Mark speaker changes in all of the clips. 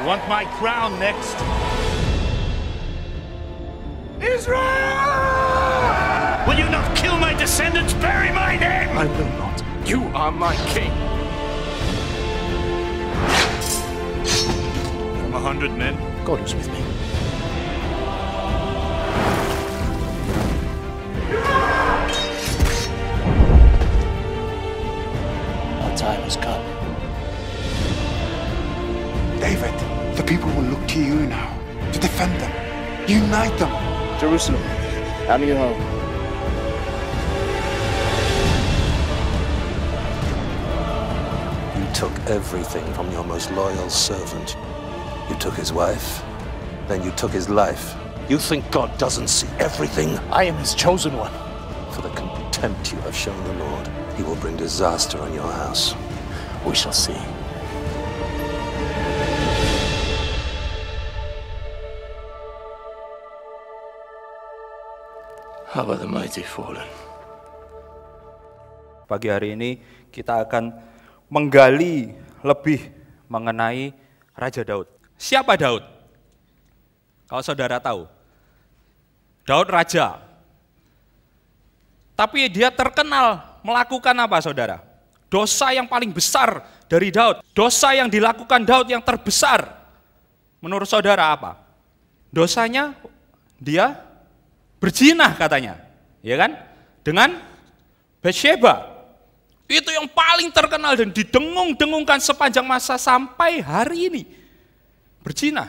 Speaker 1: Want my crown next? Israel! Will you not kill my descendants? Bury my name!
Speaker 2: I will not. You are my king.
Speaker 1: From 100 men.
Speaker 2: God is with me.
Speaker 3: Our time has come.
Speaker 4: David, the people will look to you now to defend them. Unite them.
Speaker 3: Jerusalem, I'm your home.
Speaker 5: You took everything from your most loyal servant. You took his wife, then you took his life. You think God doesn't see everything?
Speaker 3: I am his chosen one.
Speaker 5: For the contempt you have shown the Lord, he will bring disaster on your house.
Speaker 3: We shall see. How are the mighty fallen?
Speaker 6: Pagi hari ini kita akan menggali lebih mengenai Raja Daud. Siapa Daud? Kalau saudara tahu, Daud raja. Tapi dia terkenal melakukan apa saudara? Dosa yang paling besar dari Daud. Dosa yang dilakukan Daud yang terbesar. Menurut saudara apa? Dosanya dia berzina katanya, ya kan? Dengan Bathsheba. Itu yang paling terkenal dan didengung-dengungkan sepanjang masa sampai hari ini. Berzina.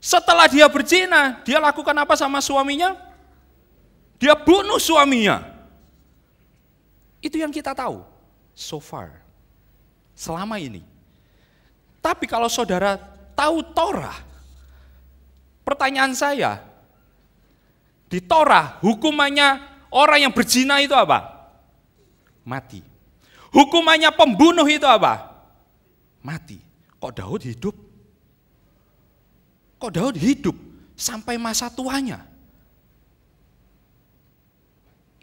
Speaker 6: Setelah dia berzina, dia lakukan apa sama suaminya? Dia bunuh suaminya. Itu yang kita tahu so far, selama ini. Tapi kalau saudara tahu Torah, pertanyaan saya, di Torah, hukumannya orang yang berzina itu apa? Mati. Hukumannya pembunuh itu apa? Mati. Kok Daud hidup? Kok Daud hidup sampai masa tuanya?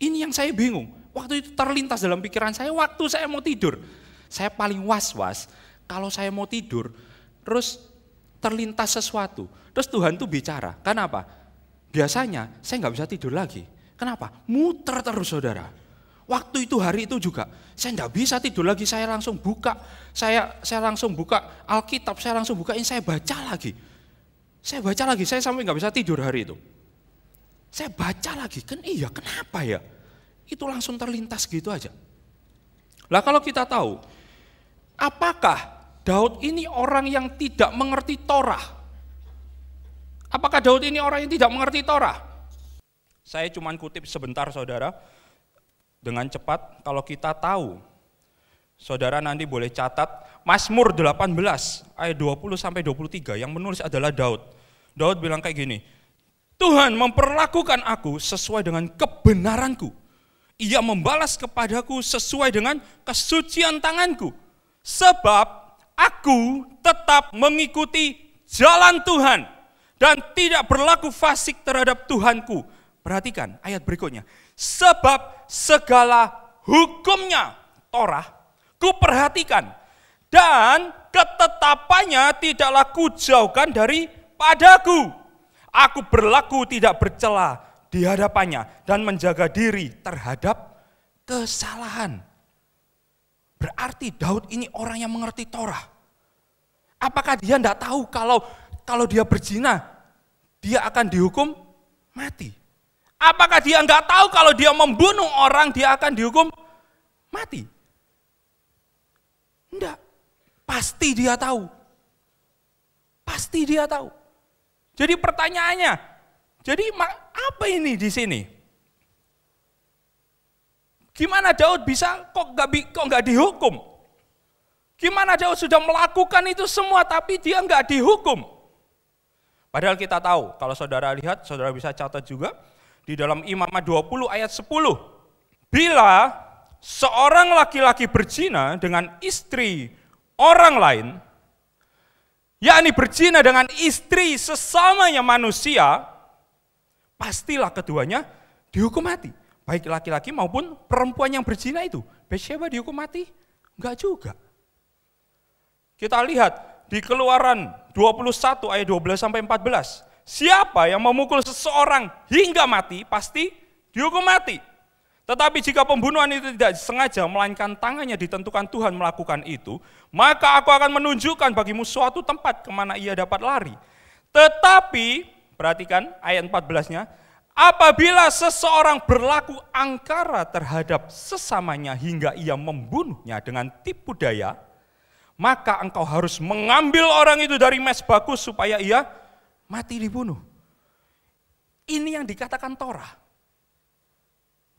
Speaker 6: Ini yang saya bingung. Waktu itu terlintas dalam pikiran saya, waktu saya mau tidur. Saya paling was-was kalau saya mau tidur, terus terlintas sesuatu. Terus Tuhan tuh bicara, kenapa? Biasanya saya nggak bisa tidur lagi. Kenapa? Muter terus saudara. Waktu itu hari itu juga saya nggak bisa tidur lagi. Saya langsung buka, saya langsung buka Alkitab, saya langsung bukain, saya baca lagi. Saya baca lagi, saya sampai nggak bisa tidur hari itu. Saya baca lagi, kan iya kenapa ya? Itu langsung terlintas gitu aja. Lah kalau kita tahu, apakah Daud ini orang yang tidak mengerti Torah? Apakah Daud ini orang yang tidak mengerti Torah? Saya cuma kutip sebentar saudara, dengan cepat kalau kita tahu. Saudara nanti boleh catat, Mazmur 18 ayat 20-23 yang menulis adalah Daud. Daud bilang kayak gini, Tuhan memperlakukan aku sesuai dengan kebenaranku. Ia membalas kepadaku sesuai dengan kesucian tanganku. Sebab aku tetap mengikuti jalan Tuhan dan tidak berlaku fasik terhadap Tuhanku. Perhatikan ayat berikutnya. Sebab segala hukumnya, Torah, kuperhatikan. Dan ketetapannya tidaklah kujauhkan daripadaku. Aku berlaku tidak bercela di hadapannya dan menjaga diri terhadap kesalahan. Berarti Daud ini orang yang mengerti Torah. Apakah dia tidak tahu kalau dia berzina, dia akan dihukum mati? Apakah dia nggak tahu kalau dia membunuh orang, dia akan dihukum mati? Enggak. Pasti dia tahu. Pasti dia tahu. Jadi pertanyaannya, jadi apa ini di sini? Gimana Daud bisa kok nggak dihukum? Gimana Daud sudah melakukan itu semua tapi dia nggak dihukum? Padahal kita tahu, kalau saudara lihat, saudara bisa catat juga di dalam Imamat 20 ayat 10. Bila seorang laki-laki berzina dengan istri orang lain, yakni berzina dengan istri sesamanya manusia, pastilah keduanya dihukum mati. Baik laki-laki maupun perempuan yang berzina itu. Bathsheba dihukum mati? Enggak juga. Kita lihat di Keluaran 21 ayat 12 sampai 14. Siapa yang memukul seseorang hingga mati pasti dihukum mati. Tetapi jika pembunuhan itu tidak sengaja melainkan tangannya ditentukan Tuhan melakukan itu, maka aku akan menunjukkan bagimu suatu tempat kemana ia dapat lari. Tetapi, perhatikan ayat 14-nya, apabila seseorang berlaku angkara terhadap sesamanya hingga ia membunuhnya dengan tipu daya, maka engkau harus mengambil orang itu dari mesbahku supaya ia mati dibunuh. Ini yang dikatakan Torah.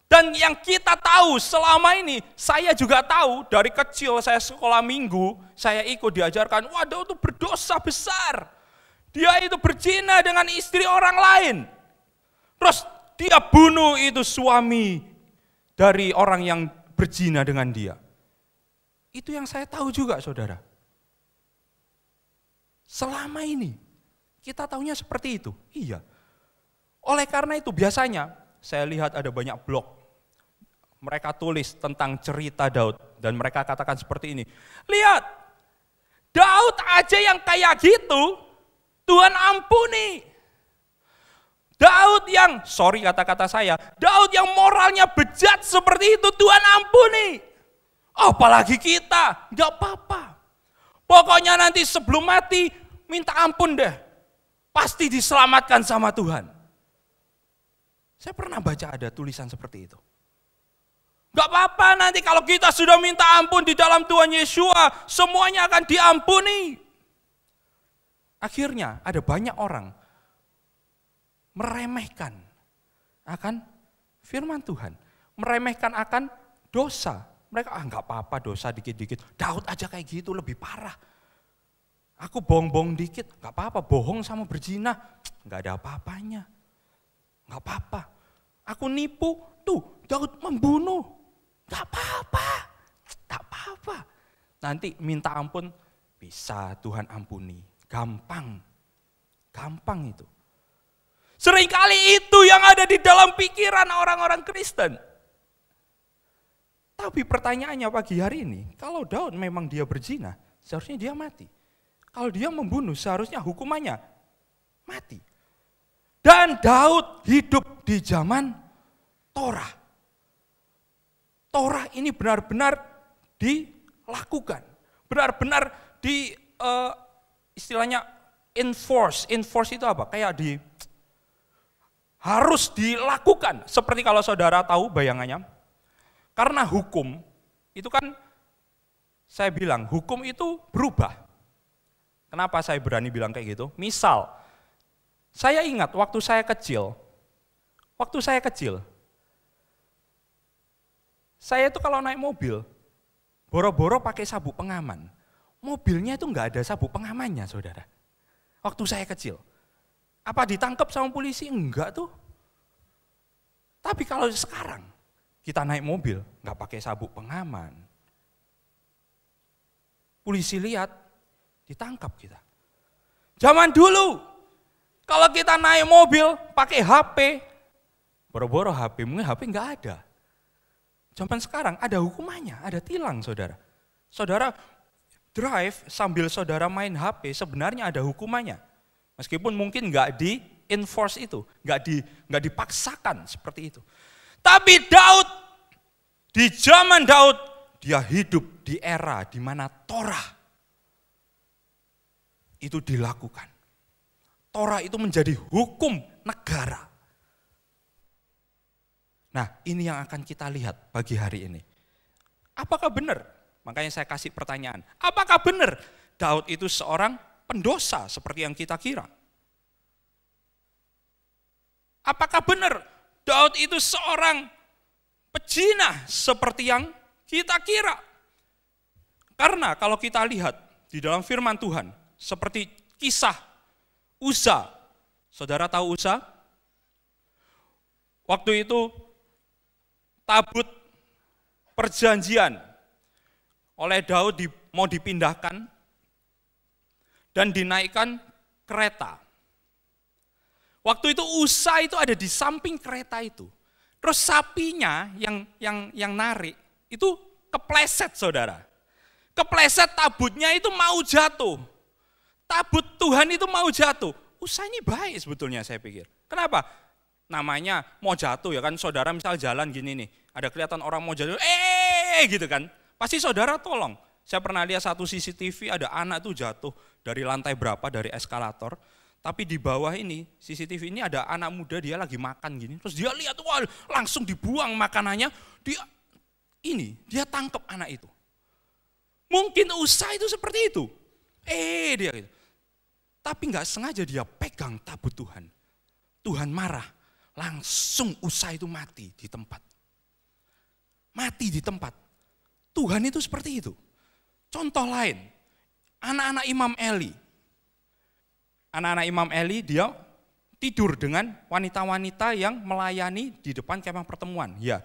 Speaker 6: Dan yang kita tahu selama ini, saya juga tahu dari kecil saya sekolah minggu, saya ikut diajarkan, wah Daud itu berdosa besar. Dia itu berzina dengan istri orang lain. Terus dia bunuh itu suami dari orang yang berzina dengan dia. Itu yang saya tahu juga saudara. Selama ini kita tahunya seperti itu. Iya. Oleh karena itu biasanya saya lihat ada banyak blog. Mereka tulis tentang cerita Daud dan mereka katakan seperti ini. Lihat, Daud aja yang kayak gitu, Tuhan ampuni. Daud yang, sorry kata-kata saya, Daud yang moralnya bejat seperti itu, Tuhan ampuni. Apalagi kita, gak apa-apa. Pokoknya nanti sebelum mati, minta ampun deh. Pasti diselamatkan sama Tuhan. Saya pernah baca ada tulisan seperti itu. Gak apa-apa nanti kalau kita sudah minta ampun di dalam Tuhan Yeshua, semuanya akan diampuni. Akhirnya ada banyak orang meremehkan akan firman Tuhan. Meremehkan akan dosa. Mereka, gak apa-apa dosa dikit-dikit. Daud aja kayak gitu lebih parah. Aku bohong-bohong dikit, gak apa-apa. Bohong sama berzina, gak ada apa-apanya. Gak apa-apa. Aku nipu, tuh Daud membunuh. Gak apa-apa, gak apa-apa. Nanti minta ampun, bisa Tuhan ampuni. Gampang, gampang itu. Seringkali itu yang ada di dalam pikiran orang-orang Kristen. Tapi pertanyaannya pagi hari ini, kalau Daud memang dia berzina, seharusnya dia mati. Kalau dia membunuh, seharusnya hukumannya mati. Dan Daud hidup di zaman Torah. Torah ini benar-benar dilakukan, benar-benar di istilahnya enforce. Enforce itu apa? Kayak harus dilakukan. Seperti kalau saudara tahu bayangannya, karena hukum itu kan saya bilang hukum itu berubah. Kenapa saya berani bilang kayak gitu? Misal, saya ingat waktu saya kecil, saya itu kalau naik mobil, boro-boro pakai sabuk pengaman. Mobilnya itu enggak ada sabuk pengamannya, saudara. Waktu saya kecil. Apa ditangkap sama polisi? Enggak tuh. Tapi kalau sekarang, kita naik mobil, enggak pakai sabuk pengaman. Polisi lihat, ditangkap kita. Zaman dulu, kalau kita naik mobil, pakai HP, boro-boro HP, mungkin HP enggak ada. Zaman sekarang ada hukumannya, ada tilang saudara. Saudara drive sambil saudara main HP sebenarnya ada hukumannya. Meskipun mungkin nggak di-enforce itu, nggak dipaksakan seperti itu. Tapi Daud, di zaman Daud, dia hidup di era di mana Torah itu dilakukan. Torah itu menjadi hukum negara. Nah, ini yang akan kita lihat pagi hari ini. Apakah benar? Makanya saya kasih pertanyaan. Apakah benar Daud itu seorang pendosa seperti yang kita kira? Apakah benar Daud itu seorang pezina seperti yang kita kira? Karena kalau kita lihat di dalam firman Tuhan, seperti kisah Uza. Saudara tahu Uza? Waktu itu tabut perjanjian oleh Daud mau dipindahkan dan dinaikkan kereta. Waktu itu Uza itu ada di samping kereta itu. Terus sapinya yang narik itu kepleset saudara. Kepleset tabutnya itu mau jatuh. tabut Tuhan itu mau jatuh. Usai ini baik sebetulnya saya pikir. Kenapa? Namanya mau jatuh ya kan, saudara misal jalan gini nih, ada kelihatan orang mau jatuh, gitu kan. Pasti saudara tolong. Saya pernah lihat satu CCTV ada anak tuh jatuh dari lantai berapa, dari eskalator. Tapi di bawah ini, CCTV ini ada anak muda dia lagi makan gini. Terus dia lihat, wah langsung dibuang makanannya, dia tangkap anak itu. Mungkin usaha itu seperti itu. Dia gitu. Tapi nggak sengaja dia pegang tabut Tuhan. Tuhan marah, langsung usaha itu mati di tempat. Mati di tempat. Tuhan itu seperti itu. Contoh lain, anak-anak Imam Eli. Anak-anak Imam Eli dia tidur dengan wanita-wanita yang melayani di depan kemah pertemuan. Ya,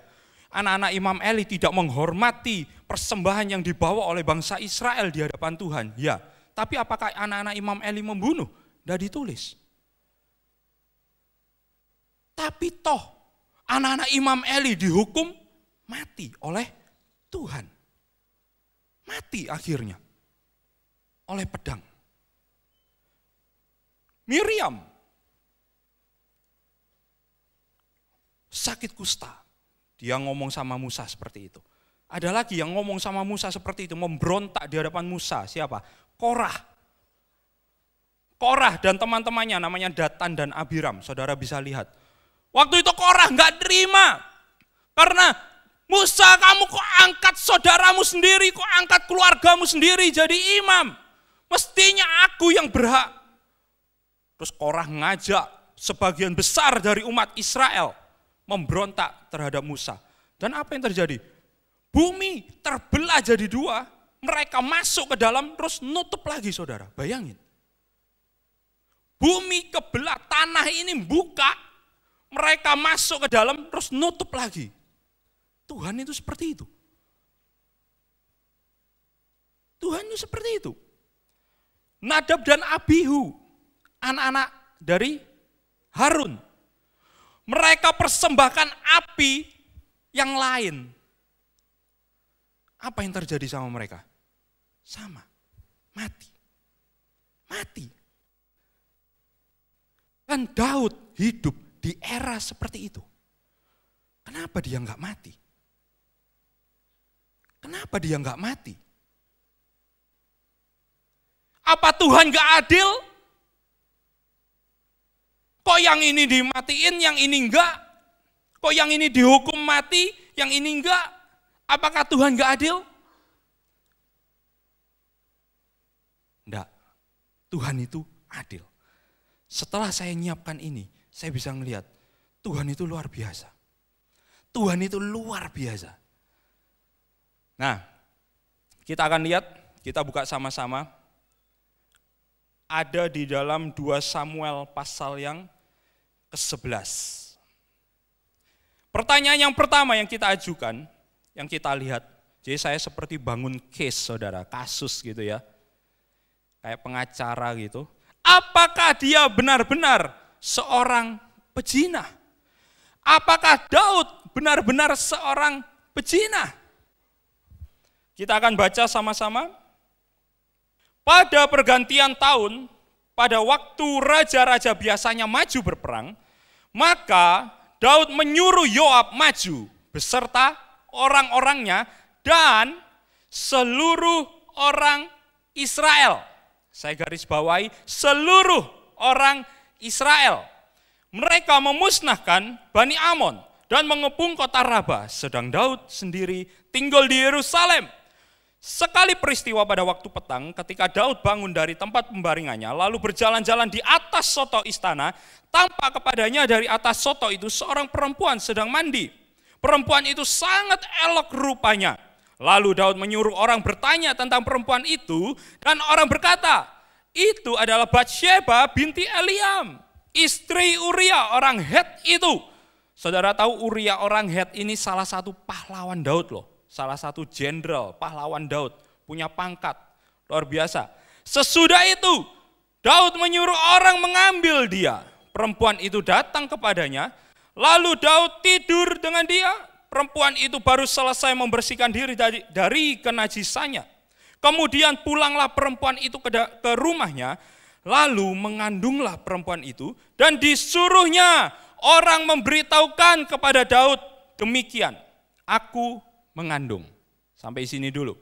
Speaker 6: anak-anak Imam Eli tidak menghormati persembahan yang dibawa oleh bangsa Israel di hadapan Tuhan. Ya, tapi apakah anak-anak Imam Eli membunuh? Tidak ditulis. Tapi toh anak-anak Imam Eli dihukum mati oleh Tuhan. Mati akhirnya oleh pedang. Miriam sakit kusta. Dia ngomong sama Musa seperti itu. Ada lagi yang ngomong sama Musa seperti itu, memberontak di hadapan Musa. Siapa? Korah. Korah dan teman-temannya namanya Datan dan Abiram. Saudara bisa lihat. Waktu itu Korah nggak terima. Karena Musa, kamu kok angkat saudaramu sendiri, kok angkat keluargamu sendiri jadi imam. Mestinya aku yang berhak. Terus Korah ngajak sebagian besar dari umat Israel memberontak terhadap Musa. Dan apa yang terjadi? Bumi terbelah jadi dua, mereka masuk ke dalam terus nutup lagi saudara. Bayangin. Bumi kebelah, tanah ini buka, mereka masuk ke dalam terus nutup lagi. Tuhan itu seperti itu. Tuhan itu seperti itu. Nadab dan Abihu, anak-anak dari Harun. Mereka persembahkan api yang lain. Apa yang terjadi sama mereka? Sama, mati. Mati. Dan Daud hidup di era seperti itu. Kenapa dia enggak mati? Kenapa dia enggak mati? Apa Tuhan enggak adil? Kok yang ini dimatiin, yang ini enggak? Kok yang ini dihukum mati, yang ini enggak? Apakah Tuhan enggak adil? Enggak. Tuhan itu adil. Setelah saya nyiapkan ini, saya bisa melihat Tuhan itu luar biasa. Tuhan itu luar biasa. Nah, kita akan lihat, kita buka sama-sama. Ada di dalam 2 Samuel pasal yang ke-11. Pertanyaan yang pertama yang kita ajukan, yang kita lihat, jadi saya seperti bangun case saudara, kasus gitu ya. Kayak pengacara gitu. Apakah dia benar-benar seorang pezina? Apakah Daud benar-benar seorang pezina? Kita akan baca sama-sama. Pada pergantian tahun, pada waktu raja-raja biasanya maju berperang, maka Daud menyuruh Yoab maju beserta orang-orangnya dan seluruh orang Israel. Saya garis bawahi seluruh orang Israel. Mereka memusnahkan Bani Amon dan mengepung kota Raba, sedang Daud sendiri tinggal di Yerusalem. Sekali peristiwa pada waktu petang, ketika Daud bangun dari tempat pembaringannya, lalu berjalan-jalan di atas soto istana, tampak kepadanya dari atas soto itu seorang perempuan sedang mandi. Perempuan itu sangat elok rupanya. Lalu Daud menyuruh orang bertanya tentang perempuan itu, dan orang berkata, itu adalah Batsyeba binti Eliam, istri Uria orang Het itu. Saudara tahu Uria orang Het ini salah satu pahlawan Daud loh. Salah satu jenderal, pahlawan Daud, punya pangkat, luar biasa. Sesudah itu, Daud menyuruh orang mengambil dia. Perempuan itu datang kepadanya, lalu Daud tidur dengan dia. Perempuan itu baru selesai membersihkan diri dari kenajisannya. Kemudian pulanglah perempuan itu ke rumahnya, Lalu mengandunglah perempuan itu dan disuruhnya orang memberitahukan kepada Daud, demikian, aku mengandung. Sampai sini dulu.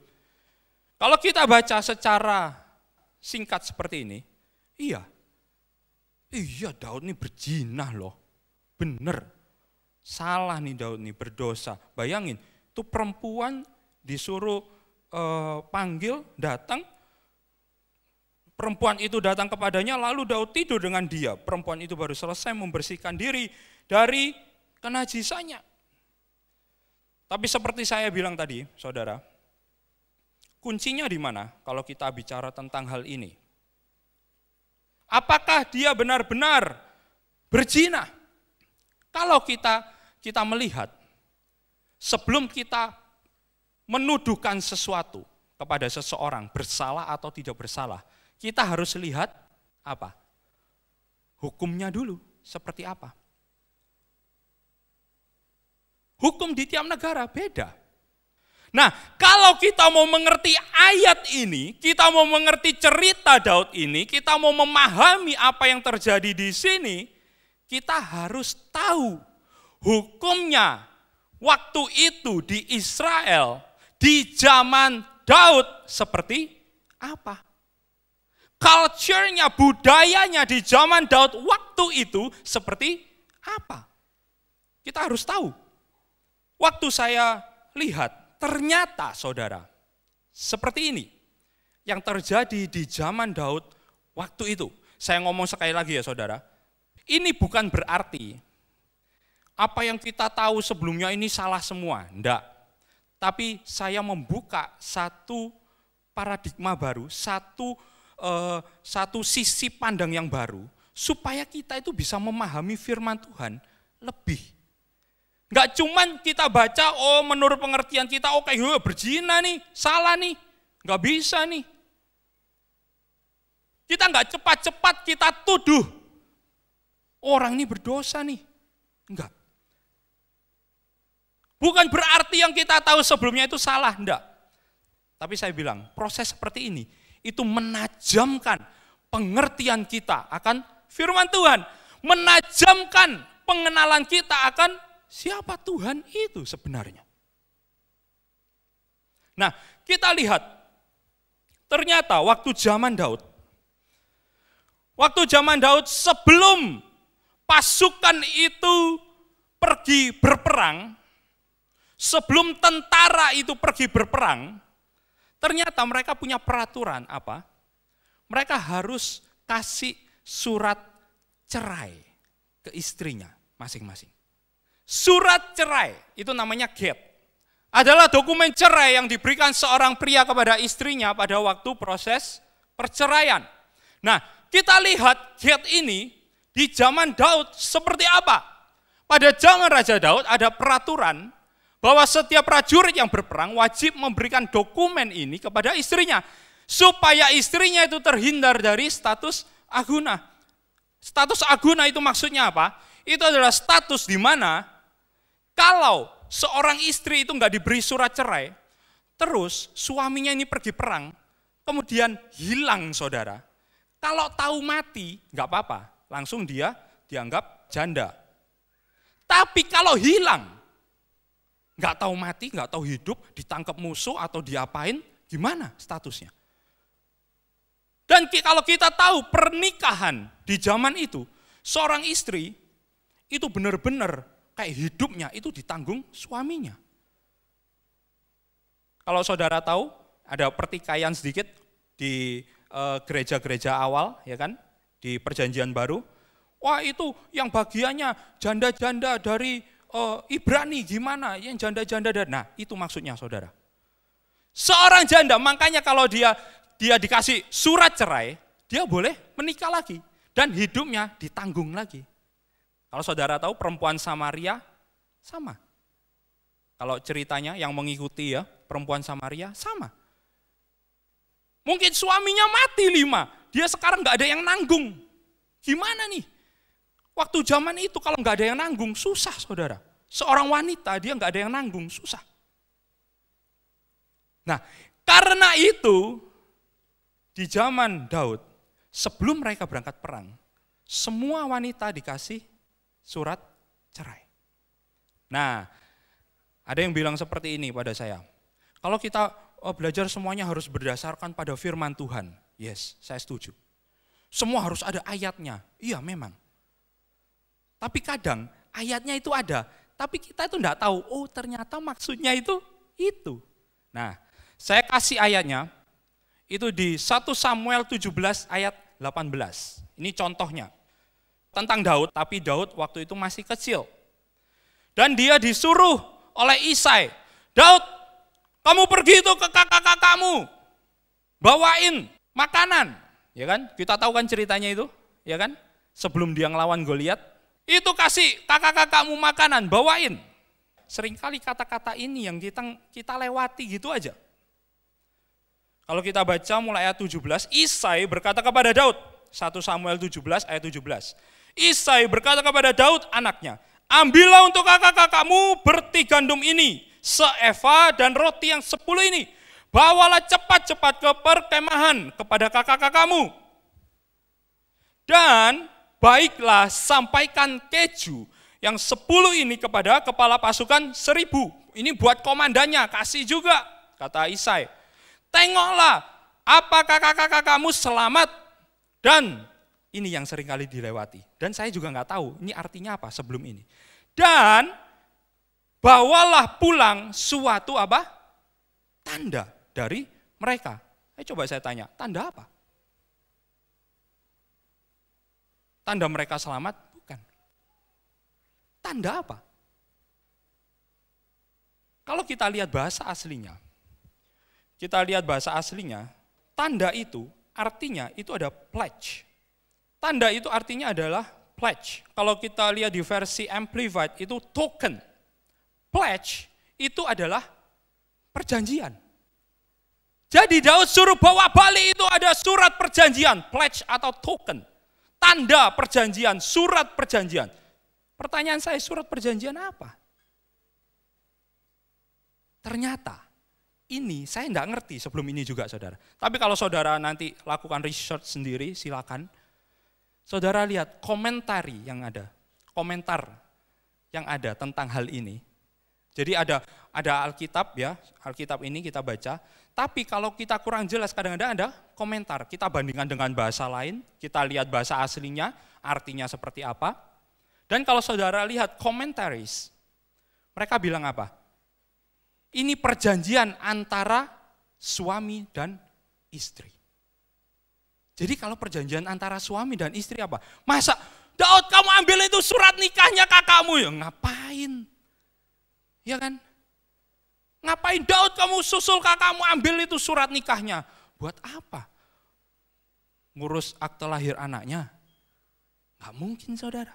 Speaker 6: Kalau kita baca secara singkat seperti ini, iya Daud ini berzina loh, bener. Salah nih Daud nih, berdosa. Bayangin, tuh perempuan disuruh panggil, datang. Perempuan itu datang kepadanya, lalu Daud tidur dengan dia. Perempuan itu baru selesai membersihkan diri dari kenajisannya. Tapi seperti saya bilang tadi, saudara, kuncinya di mana kalau kita bicara tentang hal ini? Apakah dia benar-benar berzina? Kalau kita melihat, sebelum kita menuduhkan sesuatu kepada seseorang bersalah atau tidak bersalah, kita harus lihat apa? Hukumnya dulu, seperti apa? Hukum di tiap negara beda. Nah, kalau kita mau mengerti ayat ini, kita mau mengerti cerita Daud ini, kita mau memahami apa yang terjadi di sini, kita harus tahu hukumnya waktu itu di Israel, di zaman Daud seperti apa. Culture-nya, budayanya di zaman Daud waktu itu seperti apa. Kita harus tahu. Waktu saya lihat, ternyata saudara, seperti ini yang terjadi di zaman Daud waktu itu. Saya ngomong sekali lagi ya saudara, ini bukan berarti apa yang kita tahu sebelumnya ini salah semua, enggak. Tapi saya membuka satu paradigma baru, satu sisi pandang yang baru, supaya kita itu bisa memahami firman Tuhan lebih. Enggak cuman kita baca, menurut pengertian kita, kayak berzina nih, salah nih, enggak bisa nih. Kita enggak cepat-cepat kita tuduh, orang ini berdosa nih, enggak. Bukan berarti yang kita tahu sebelumnya itu salah, enggak. Tapi saya bilang, proses seperti ini, itu menajamkan pengertian kita akan firman Tuhan. Menajamkan pengenalan kita akan siapa Tuhan itu sebenarnya. Nah, kita lihat, ternyata waktu zaman Daud sebelum pasukan itu pergi berperang, sebelum tentara itu pergi berperang, ternyata mereka punya peraturan apa? Mereka harus kasih surat cerai ke istrinya masing-masing. Surat cerai, itu namanya get. Adalah dokumen cerai yang diberikan seorang pria kepada istrinya pada waktu proses perceraian. Nah, kita lihat get ini di zaman Daud seperti apa? Pada zaman Raja Daud ada peraturan bahwa setiap prajurit yang berperang wajib memberikan dokumen ini kepada istrinya, supaya istrinya itu terhindar dari status aguna. Status aguna itu maksudnya apa? Itu adalah status di mana kalau seorang istri itu nggak diberi surat cerai, terus suaminya ini pergi perang, kemudian hilang saudara. Kalau tahu mati, nggak apa-apa, langsung dia dianggap janda. Tapi kalau hilang, nggak tahu mati, nggak tahu hidup, ditangkap musuh atau diapain, gimana statusnya? Dan kalau kita tahu pernikahan di zaman itu, seorang istri itu benar-benar kayak hidupnya itu ditanggung suaminya. Kalau saudara tahu, ada pertikaian sedikit di gereja-gereja awal, ya kan, di Perjanjian Baru. Wah, itu yang bagiannya janda-janda dari Ibrani gimana, yang janda-janda dari, nah itu maksudnya saudara. Seorang janda, makanya kalau dia dikasih surat cerai, dia boleh menikah lagi dan hidupnya ditanggung lagi. Kalau saudara tahu perempuan Samaria sama. Kalau ceritanya yang mengikuti ya, perempuan Samaria sama. Mungkin suaminya mati 5, dia sekarang nggak ada yang nanggung. Gimana nih? Waktu zaman itu kalau nggak ada yang nanggung, susah saudara. Seorang wanita dia nggak ada yang nanggung, susah. Nah, karena itu di zaman Daud, sebelum mereka berangkat perang, semua wanita dikasih surat cerai. Nah, ada yang bilang seperti ini pada saya. Kalau kita belajar semuanya harus berdasarkan pada firman Tuhan. Yes, saya setuju. Semua harus ada ayatnya. Iya memang. Tapi kadang ayatnya itu ada, tapi kita itu enggak tahu, oh ternyata maksudnya itu. Nah, saya kasih ayatnya, itu di 1 Samuel 17 ayat 18. Ini contohnya. Tentang Daud, tapi Daud waktu itu masih kecil. Dan dia disuruh oleh Isai, Daud, kamu pergi itu ke kakak-kakakmu, bawain makanan. Ya kan? Kita tahu kan ceritanya itu, ya kan? Sebelum dia ngelawan Goliat, itu kasih kakak-kakakmu makanan, bawain. Seringkali kata-kata ini yang kita lewati gitu aja. Kalau kita baca mulai ayat 17, Isai berkata kepada Daud, 1 Samuel 17 ayat 17. Isai berkata kepada Daud anaknya, ambillah untuk kakak-kakakmu berti gandum ini, seeva dan roti yang 10 ini. Bawalah cepat-cepat ke perkemahan kepada kakak-kakakmu. Dan baiklah sampaikan keju yang 10 ini kepada kepala pasukan 1000. Ini buat komandannya, kasih juga, kata Isai. Tengoklah apakah kakak-kakakmu selamat. Dan ini yang seringkali dilewati. Dan saya juga nggak tahu ini artinya apa sebelum ini. Dan bawalah pulang suatu apa? Tanda dari mereka. Coba saya tanya, tanda apa? Tanda mereka selamat? Bukan. Tanda apa? Kalau kita lihat bahasa aslinya, tanda itu artinya itu ada pledge. Tanda itu artinya adalah pledge. Kalau kita lihat di versi Amplified itu token. Pledge itu adalah perjanjian. Jadi Daud suruh bawa balik itu ada surat perjanjian, pledge atau token. Tanda perjanjian, surat perjanjian. Pertanyaan saya, surat perjanjian apa? Ternyata ini saya enggak ngerti sebelum ini juga saudara. Tapi kalau saudara nanti lakukan research sendiri silakan. Saudara lihat komentar yang ada tentang hal ini. Jadi ada Alkitab ya, Alkitab ini kita baca. Tapi kalau kita kurang jelas kadang-kadang ada komentar. Kita bandingkan dengan bahasa lain, kita lihat bahasa aslinya, artinya seperti apa. Dan kalau saudara lihat komentaris, mereka bilang apa? Ini perjanjian antara suami dan istri. Jadi kalau perjanjian antara suami dan istri apa? Masa Daud kamu ambil itu surat nikahnya kakakmu? Ya ngapain? Ya kan? Ngapain Daud kamu susul kakakmu ambil itu surat nikahnya? Buat apa? Ngurus akte lahir anaknya? Nggak mungkin saudara.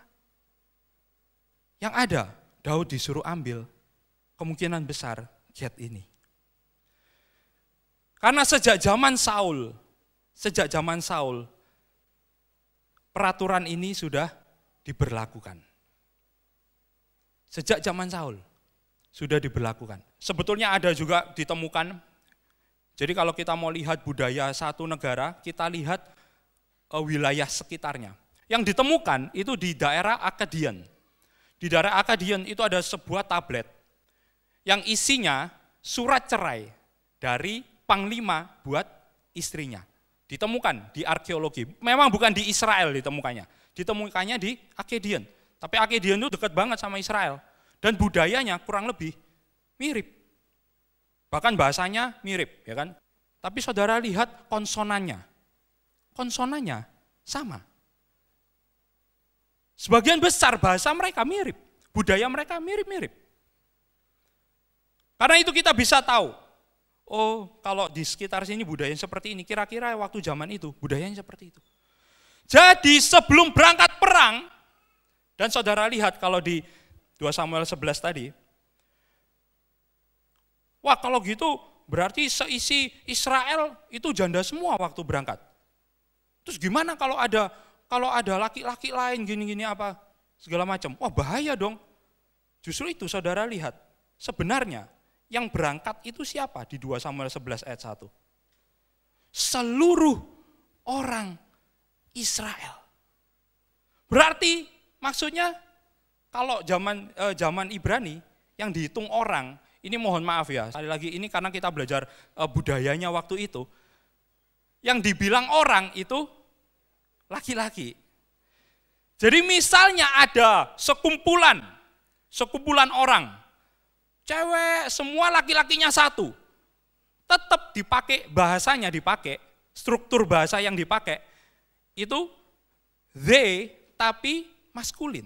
Speaker 6: Yang ada Daud disuruh ambil kemungkinan besar kiat ini. Karena sejak zaman Saul, peraturan ini sudah diberlakukan. Sejak zaman Saul sudah diberlakukan. Sebetulnya ada juga ditemukan, jadi kalau kita mau lihat budaya satu negara, kita lihat wilayah sekitarnya. Yang ditemukan itu di daerah Akkadian. Di daerah Akkadian itu ada sebuah tablet yang isinya surat cerai dari panglima buat istrinya. Ditemukan di arkeologi. Memang bukan di Israel ditemukannya. Ditemukannya di Akkadian. Tapi Akkadian itu dekat banget sama Israel. Dan budayanya kurang lebih mirip. Bahkan bahasanya mirip, ya kan? Tapi saudara lihat konsonannya. Konsonannya sama. Sebagian besar bahasa mereka mirip. Budaya mereka mirip-mirip. Karena itu kita bisa tahu, oh kalau di sekitar sini budayanya seperti ini, kira-kira waktu zaman itu budayanya seperti itu. Jadi sebelum berangkat perang, dan saudara lihat kalau di 2 Samuel 11 tadi, wah kalau gitu berarti seisi Israel itu janda semua waktu berangkat. Terus gimana kalau ada laki-laki lain gini-gini apa segala macam? Wah bahaya dong. Justru itu saudara lihat, sebenarnya yang berangkat itu siapa di 2 Samuel 11 ayat 1? Seluruh orang Israel. Berarti maksudnya kalau zaman Ibrani yang dihitung orang, ini mohon maaf ya, sekali lagi ini karena kita belajar budayanya waktu itu. Yang dibilang orang itu laki-laki. Jadi misalnya ada sekumpulan orang, cewek semua laki-lakinya satu, tetap dipakai bahasanya dipakai, struktur bahasa yang dipakai itu they tapi maskulin,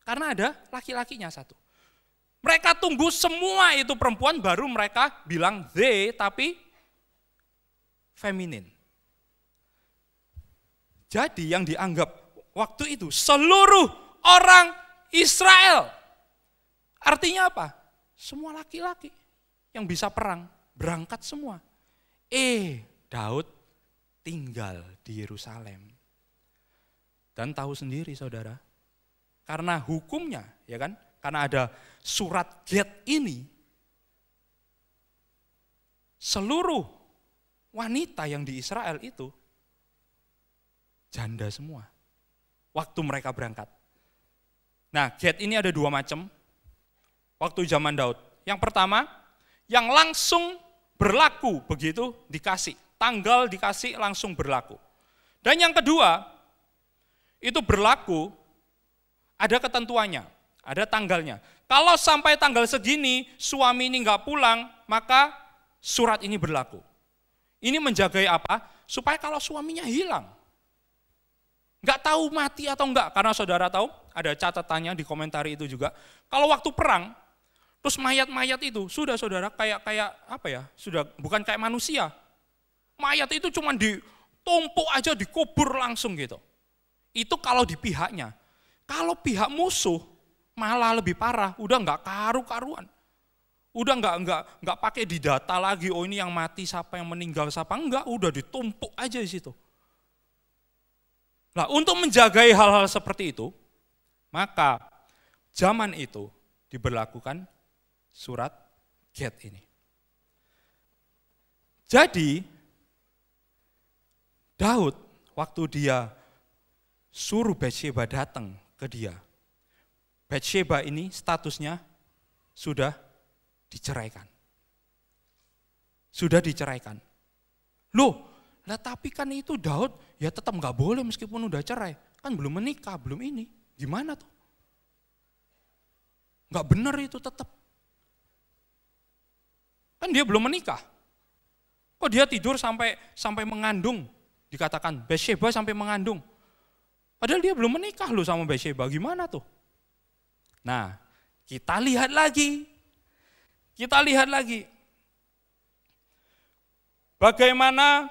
Speaker 6: karena ada laki-lakinya satu. Mereka tunggu semua itu perempuan baru mereka bilang they tapi feminin. Jadi yang dianggap waktu itu seluruh orang Israel. Artinya apa? Semua laki-laki yang bisa perang, berangkat semua. Daud tinggal di Yerusalem. Dan tahu sendiri saudara, karena hukumnya, ya kan? Karena ada surat Get ini, seluruh wanita yang di Israel itu janda semua waktu mereka berangkat. Nah, Get ini ada dua macam waktu zaman Daud. Yang pertama, yang langsung berlaku begitu dikasih, tanggal dikasih langsung berlaku. Dan yang kedua, itu berlaku ada ketentuannya, ada tanggalnya. Kalau sampai tanggal segini suami ini nggak pulang, maka surat ini berlaku. Ini menjagai apa? Supaya kalau suaminya hilang, nggak tahu mati atau enggak, karena saudara tahu, ada catatannya di komentari itu juga. Kalau waktu perang, terus mayat-mayat itu, sudah saudara kayak apa ya, sudah bukan kayak manusia. Mayat itu cuma ditumpuk aja, dikubur langsung gitu. Itu kalau di pihaknya. Kalau pihak musuh, malah lebih parah, udah nggak karu-karuan. Udah nggak pakai didata lagi, oh ini yang mati siapa, yang meninggal siapa, enggak, udah ditumpuk aja di situ. Nah, untuk menjagai hal-hal seperti itu, maka zaman itu diberlakukan surat Get ini. Jadi, Daud waktu dia suruh Batsheba datang ke dia, Batsheba ini statusnya sudah diceraikan. Sudah diceraikan. Loh, nah tapi kan itu Daud ya tetap nggak boleh meskipun udah cerai. Kan belum menikah, belum ini. Gimana tuh? Nggak benar itu tetap. Kan dia belum menikah. Kok dia tidur sampai mengandung? Dikatakan Batsheba sampai mengandung. Padahal dia belum menikah loh sama Batsheba. Gimana tuh? Nah, kita lihat lagi. Bagaimana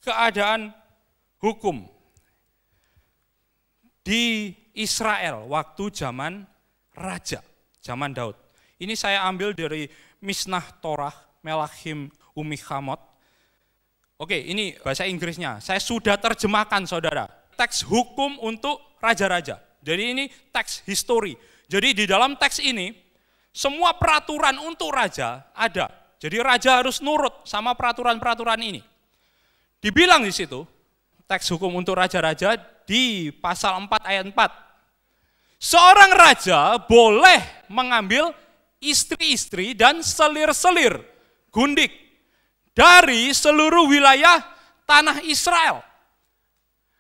Speaker 6: keadaan hukum di Israel waktu zaman raja, zaman Daud. Ini saya ambil dari Misnah Torah, Melachim Umichamot. Oke, ini bahasa Inggrisnya. Saya sudah terjemahkan saudara. Teks hukum untuk raja-raja. Jadi ini teks history. Jadi di dalam teks ini, semua peraturan untuk raja ada. Jadi raja harus nurut sama peraturan-peraturan ini. Dibilang di situ, teks hukum untuk raja-raja di pasal 4 ayat 4. Seorang raja boleh mengambil istri-istri dan selir-selir, gundik, dari seluruh wilayah tanah Israel.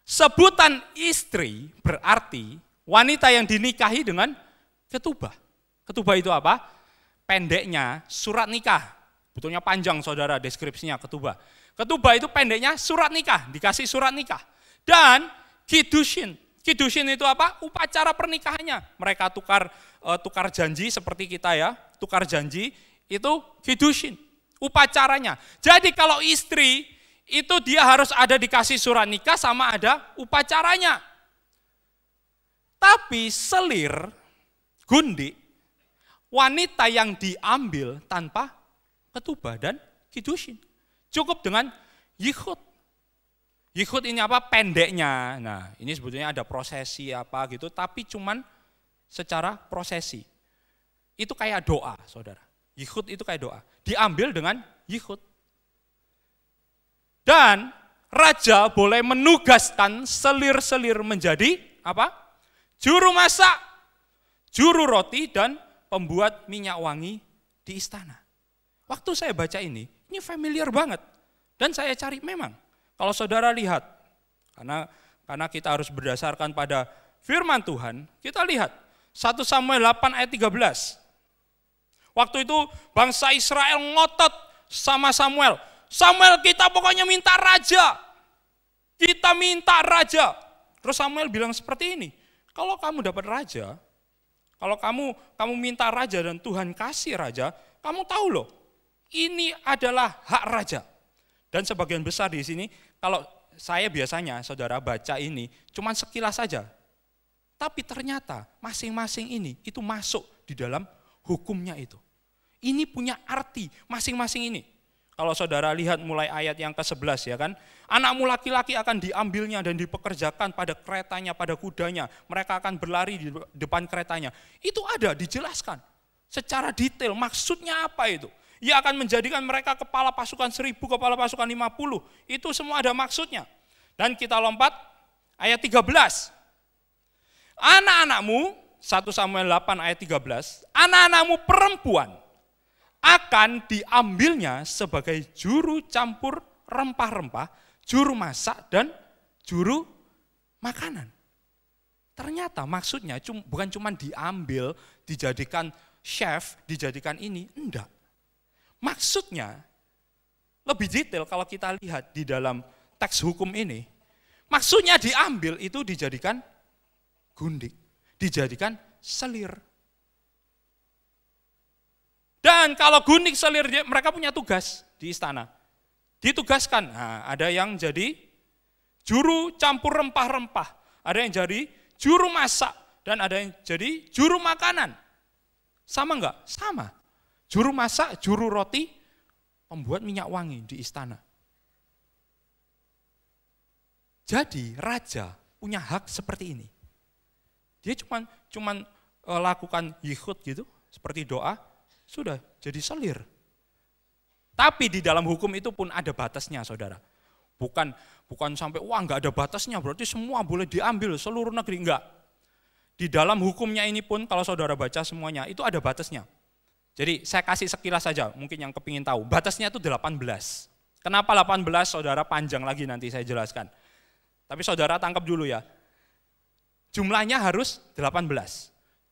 Speaker 6: Sebutan istri berarti wanita yang dinikahi dengan ketubah. Ketubah itu apa? Pendeknya surat nikah. Betulnya panjang saudara deskripsinya ketubah. Ketubah itu pendeknya surat nikah, dikasih surat nikah. Dan kiddushin. Kiddushin itu apa? Upacara pernikahannya. Mereka tukar janji seperti kita ya, tukar janji itu kiddushin, upacaranya. Jadi kalau istri itu dia harus ada dikasih surat nikah sama ada upacaranya. Tapi selir, gundik, wanita yang diambil tanpa ketubah dan kiddushin. Cukup dengan yichud. Yichud ini apa? Pendeknya. Nah, ini sebetulnya ada prosesi apa gitu, tapi cuman secara prosesi. Itu kayak doa, saudara. Yichud itu kayak doa. Diambil dengan yichud. Dan raja boleh menugaskan selir-selir menjadi apa? Juru masak, juru roti, dan pembuat minyak wangi di istana. Waktu saya baca ini familiar banget. Dan saya cari memang, kalau saudara lihat, karena kita harus berdasarkan pada firman Tuhan, kita lihat 1 Samuel 8 ayat 13. Waktu itu bangsa Israel ngotot sama Samuel. Samuel, kita pokoknya minta raja. Kita minta raja. Terus Samuel bilang seperti ini, kalau kamu dapat raja, kalau kamu minta raja dan Tuhan kasih raja, kamu tahu loh, ini adalah hak raja. Dan sebagian besar di sini, kalau saya biasanya saudara baca ini, cuman sekilas saja. Tapi ternyata masing-masing ini itu masuk di dalam hukumnya itu. Ini punya arti masing-masing ini. Kalau saudara lihat mulai ayat yang ke-11 ya kan, anakmu laki-laki akan diambilnya dan dipekerjakan pada keretanya, pada kudanya. Mereka akan berlari di depan keretanya. Itu ada dijelaskan secara detail maksudnya apa itu. Ia akan menjadikan mereka kepala pasukan 1000, kepala pasukan 50. Itu semua ada maksudnya. Dan kita lompat ayat 13. Anak-anakmu, 1 Samuel 8 ayat 13, anak-anakmu perempuan akan diambilnya sebagai juru campur rempah-rempah, juru masak, dan juru makanan. Ternyata maksudnya bukan cuma diambil, dijadikan chef, dijadikan ini, enggak. Maksudnya lebih detail kalau kita lihat di dalam teks hukum ini. Maksudnya diambil itu dijadikan gundik, dijadikan selir. Dan kalau gundik selir, mereka punya tugas di istana. Ditugaskan, nah, ada yang jadi juru campur rempah-rempah, ada yang jadi juru masak, dan ada yang jadi juru makanan. Sama enggak? Sama. Juru masak, juru roti, pembuat minyak wangi di istana. Jadi raja punya hak seperti ini. Dia cuman lakukan yichud gitu, seperti doa, sudah jadi selir. Tapi di dalam hukum itu pun ada batasnya, saudara. Bukan sampai wah nggak ada batasnya, berarti semua boleh diambil seluruh negeri, enggak. Di dalam hukumnya ini pun kalau saudara baca semuanya itu ada batasnya. Jadi saya kasih sekilas saja, mungkin yang kepingin tahu. Batasnya itu 18. Kenapa 18? Saudara panjang lagi nanti saya jelaskan. Tapi saudara tangkap dulu ya. Jumlahnya harus 18.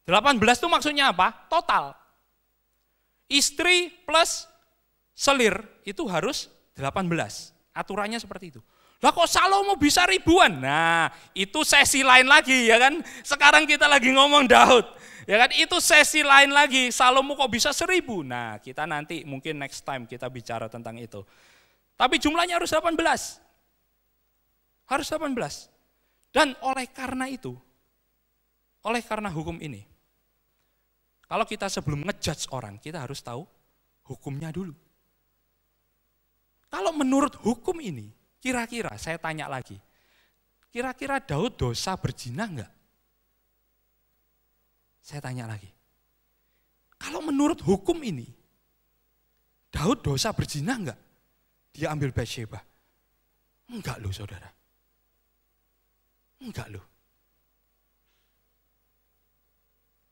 Speaker 6: 18 itu maksudnya apa? Total. Istri plus selir itu harus 18. Aturannya seperti itu. Lah kok Salomo bisa ribuan? Nah, itu sesi lain lagi ya kan. Sekarang kita lagi ngomong Daud. Ya kan, itu sesi lain lagi. Salomo kok bisa 1000? Nah, kita nanti mungkin next time kita bicara tentang itu. Tapi jumlahnya harus 18. Harus 18. Dan oleh karena itu, oleh karena hukum ini, kalau kita sebelum ngejudge orang, kita harus tahu hukumnya dulu. Kalau menurut hukum ini, kira-kira saya tanya lagi, kira-kira Daud dosa berzina enggak? Saya tanya lagi, kalau menurut hukum ini, Daud dosa berzina enggak? Dia ambil Batsheba. Enggak loh saudara. Enggak loh.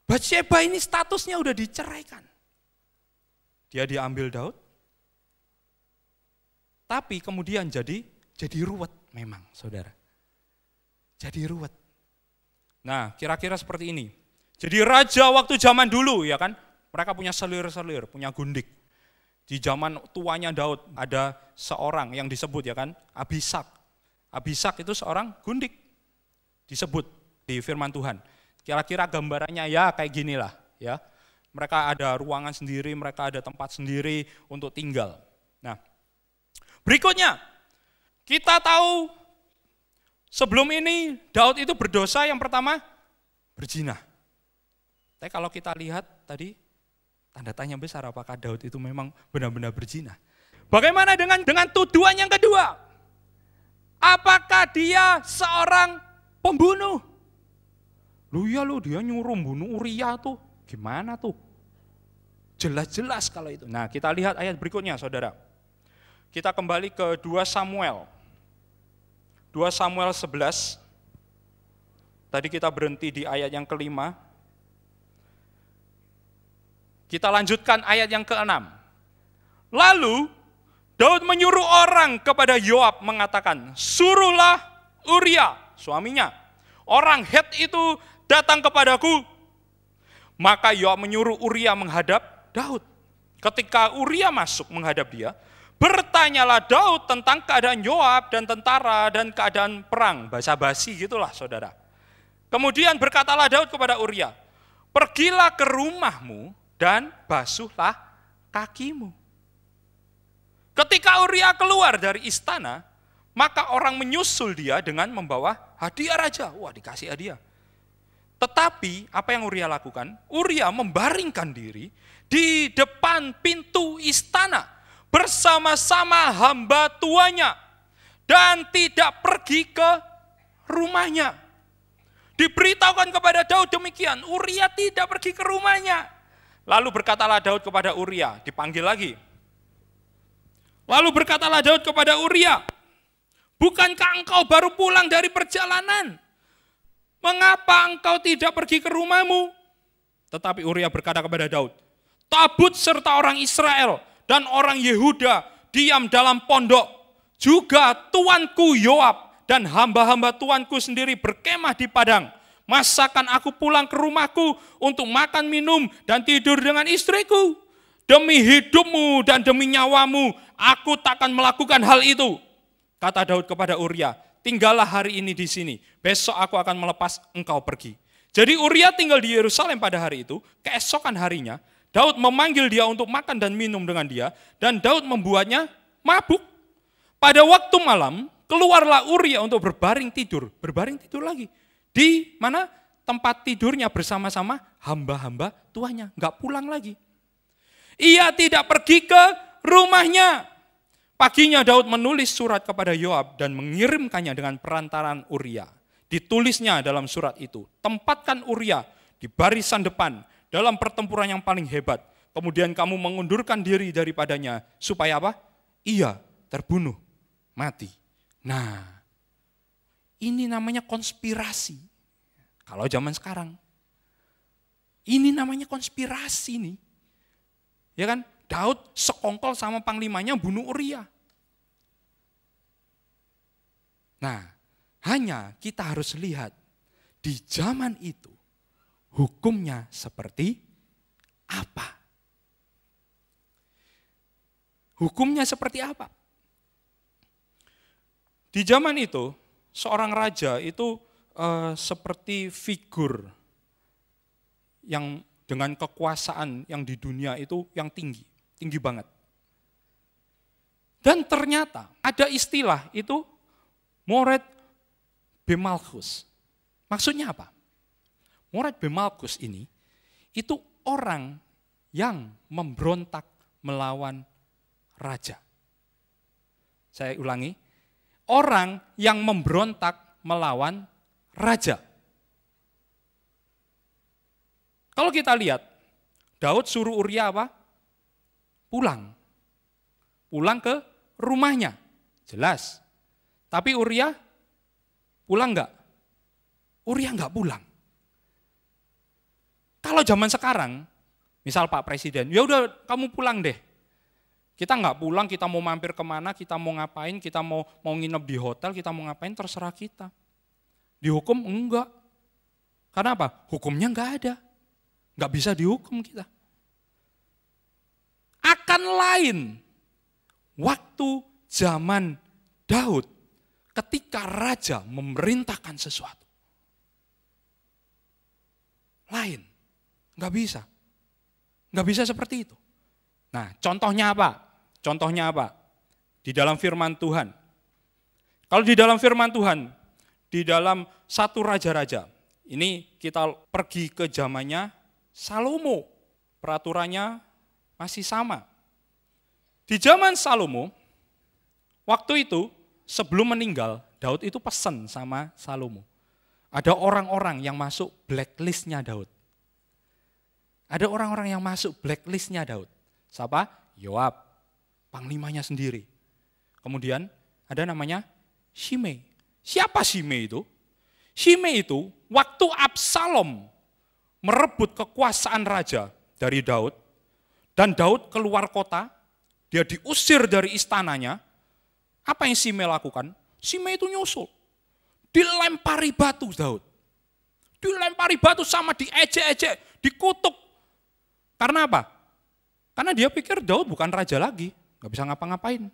Speaker 6: Batsheba ini statusnya udah diceraikan. Dia diambil Daud, tapi kemudian jadi ruwet memang saudara. Jadi ruwet. Nah kira-kira seperti ini. Jadi raja waktu zaman dulu ya kan, mereka punya selir-selir, punya gundik. Di zaman tuanya Daud ada seorang yang disebut ya kan, Abisak. Abisak itu seorang gundik, disebut di firman Tuhan. Kira-kira gambarannya ya kayak ginilah ya. Mereka ada ruangan sendiri, mereka ada tempat sendiri untuk tinggal. Nah, berikutnya kita tahu sebelum ini Daud itu berdosa yang pertama berzina. Tapi kalau kita lihat tadi tanda tanya besar apakah Daud itu memang benar-benar berzina. Bagaimana dengan tuduhan yang kedua? Apakah dia seorang pembunuh? Lu ya lu dia nyuruh bunuh Uria tuh. Gimana tuh? Jelas-jelas kalau itu. Nah kita lihat ayat berikutnya saudara. Kita kembali ke 2 Samuel. 2 Samuel 11, tadi kita berhenti di ayat yang ke-5. Kita lanjutkan ayat yang ke-6. Lalu Daud menyuruh orang kepada Yoab mengatakan, suruhlah Uria, suaminya, orang Het itu datang kepadaku. Maka Yoab menyuruh Uria menghadap Daud. Ketika Uria masuk menghadap dia, bertanyalah Daud tentang keadaan Yoab dan tentara dan keadaan perang. Basa-basi gitulah saudara. Kemudian berkatalah Daud kepada Uria, pergilah ke rumahmu dan basuhlah kakimu. Ketika Uria keluar dari istana, maka orang menyusul dia dengan membawa hadiah raja. Wah, dikasih hadiah. Tetapi apa yang Uria lakukan? Uria membaringkan diri di depan pintu istana bersama-sama hamba tuanya dan tidak pergi ke rumahnya. Diberitahukan kepada Daud demikian, Uria tidak pergi ke rumahnya. Lalu berkatalah Daud kepada Uria, dipanggil lagi. Lalu berkatalah Daud kepada Uria, bukankah engkau baru pulang dari perjalanan? Mengapa engkau tidak pergi ke rumahmu? Tetapi Uria berkata kepada Daud, tabut serta orang Israel dan orang Yehuda diam dalam pondok. Juga tuanku Yoab dan hamba-hamba tuanku sendiri berkemah di padang. Masakan aku pulang ke rumahku untuk makan, minum, dan tidur dengan istriku? Demi hidupmu dan demi nyawamu, aku takkan melakukan hal itu. Kata Daud kepada Uria, tinggallah hari ini di sini, besok aku akan melepas engkau pergi. Jadi Uria tinggal di Yerusalem pada hari itu. Keesokan harinya, Daud memanggil dia untuk makan dan minum dengan dia, dan Daud membuatnya mabuk. Pada waktu malam, keluarlah Uria untuk berbaring tidur lagi. Di mana tempat tidurnya bersama-sama hamba-hamba tuannya, enggak pulang lagi. Ia tidak pergi ke rumahnya. Paginya Daud menulis surat kepada Yoab dan mengirimkannya dengan perantaran Uria. Ditulisnya dalam surat itu, tempatkan Uria di barisan depan dalam pertempuran yang paling hebat. Kemudian kamu mengundurkan diri daripadanya supaya apa? Ia terbunuh, mati. Nah, ini namanya konspirasi. Kalau zaman sekarang, ini namanya konspirasi nih. Ya kan? Daud sekongkol sama panglimanya bunuh Uria. Nah, hanya kita harus lihat di zaman itu hukumnya seperti apa? Hukumnya seperti apa? Di zaman itu, seorang raja itu seperti figur yang dengan kekuasaan yang di dunia itu yang tinggi banget. Dan ternyata ada istilah itu Mored Bemalkus. Maksudnya apa? Mored Bemalkus ini itu orang yang memberontak melawan raja. Saya ulangi, orang yang memberontak melawan raja. Kalau kita lihat, Daud suruh Uria apa? Pulang ke rumahnya, jelas. Tapi Uria pulang enggak? Uria enggak pulang. Kalau zaman sekarang, misal Pak Presiden, ya udah kamu pulang deh. Kita enggak pulang, kita mau mampir kemana, kita mau ngapain, kita mau nginep di hotel, kita mau ngapain, terserah kita. Dihukum enggak. Karena apa? Hukumnya enggak ada. Enggak bisa dihukum kita. Akan lain waktu zaman Daud ketika raja memerintahkan sesuatu. Lain. Enggak bisa. Enggak bisa seperti itu. Nah, contohnya apa? Contohnya apa? Di dalam firman Tuhan. Kalau di dalam firman Tuhan, di dalam 1 Raja-Raja, ini kita pergi ke zamannya Salomo. Peraturannya masih sama. Di zaman Salomo, waktu itu sebelum meninggal, Daud itu pesan sama Salomo. Ada orang-orang yang masuk blacklistnya Daud. Ada orang-orang yang masuk blacklistnya Daud. Siapa? Yoab, panglimanya sendiri. Kemudian ada namanya Shimei. Siapa Shimei itu? Shimei itu waktu Absalom merebut kekuasaan raja dari Daud, dan Daud keluar kota, dia diusir dari istananya, apa yang Shimei lakukan? Shimei itu nyusul, dilempari batu Daud. Dilempari batu sama diejek-ejek, dikutuk. Karena apa? Karena dia pikir Daud bukan raja lagi, gak bisa ngapa-ngapain.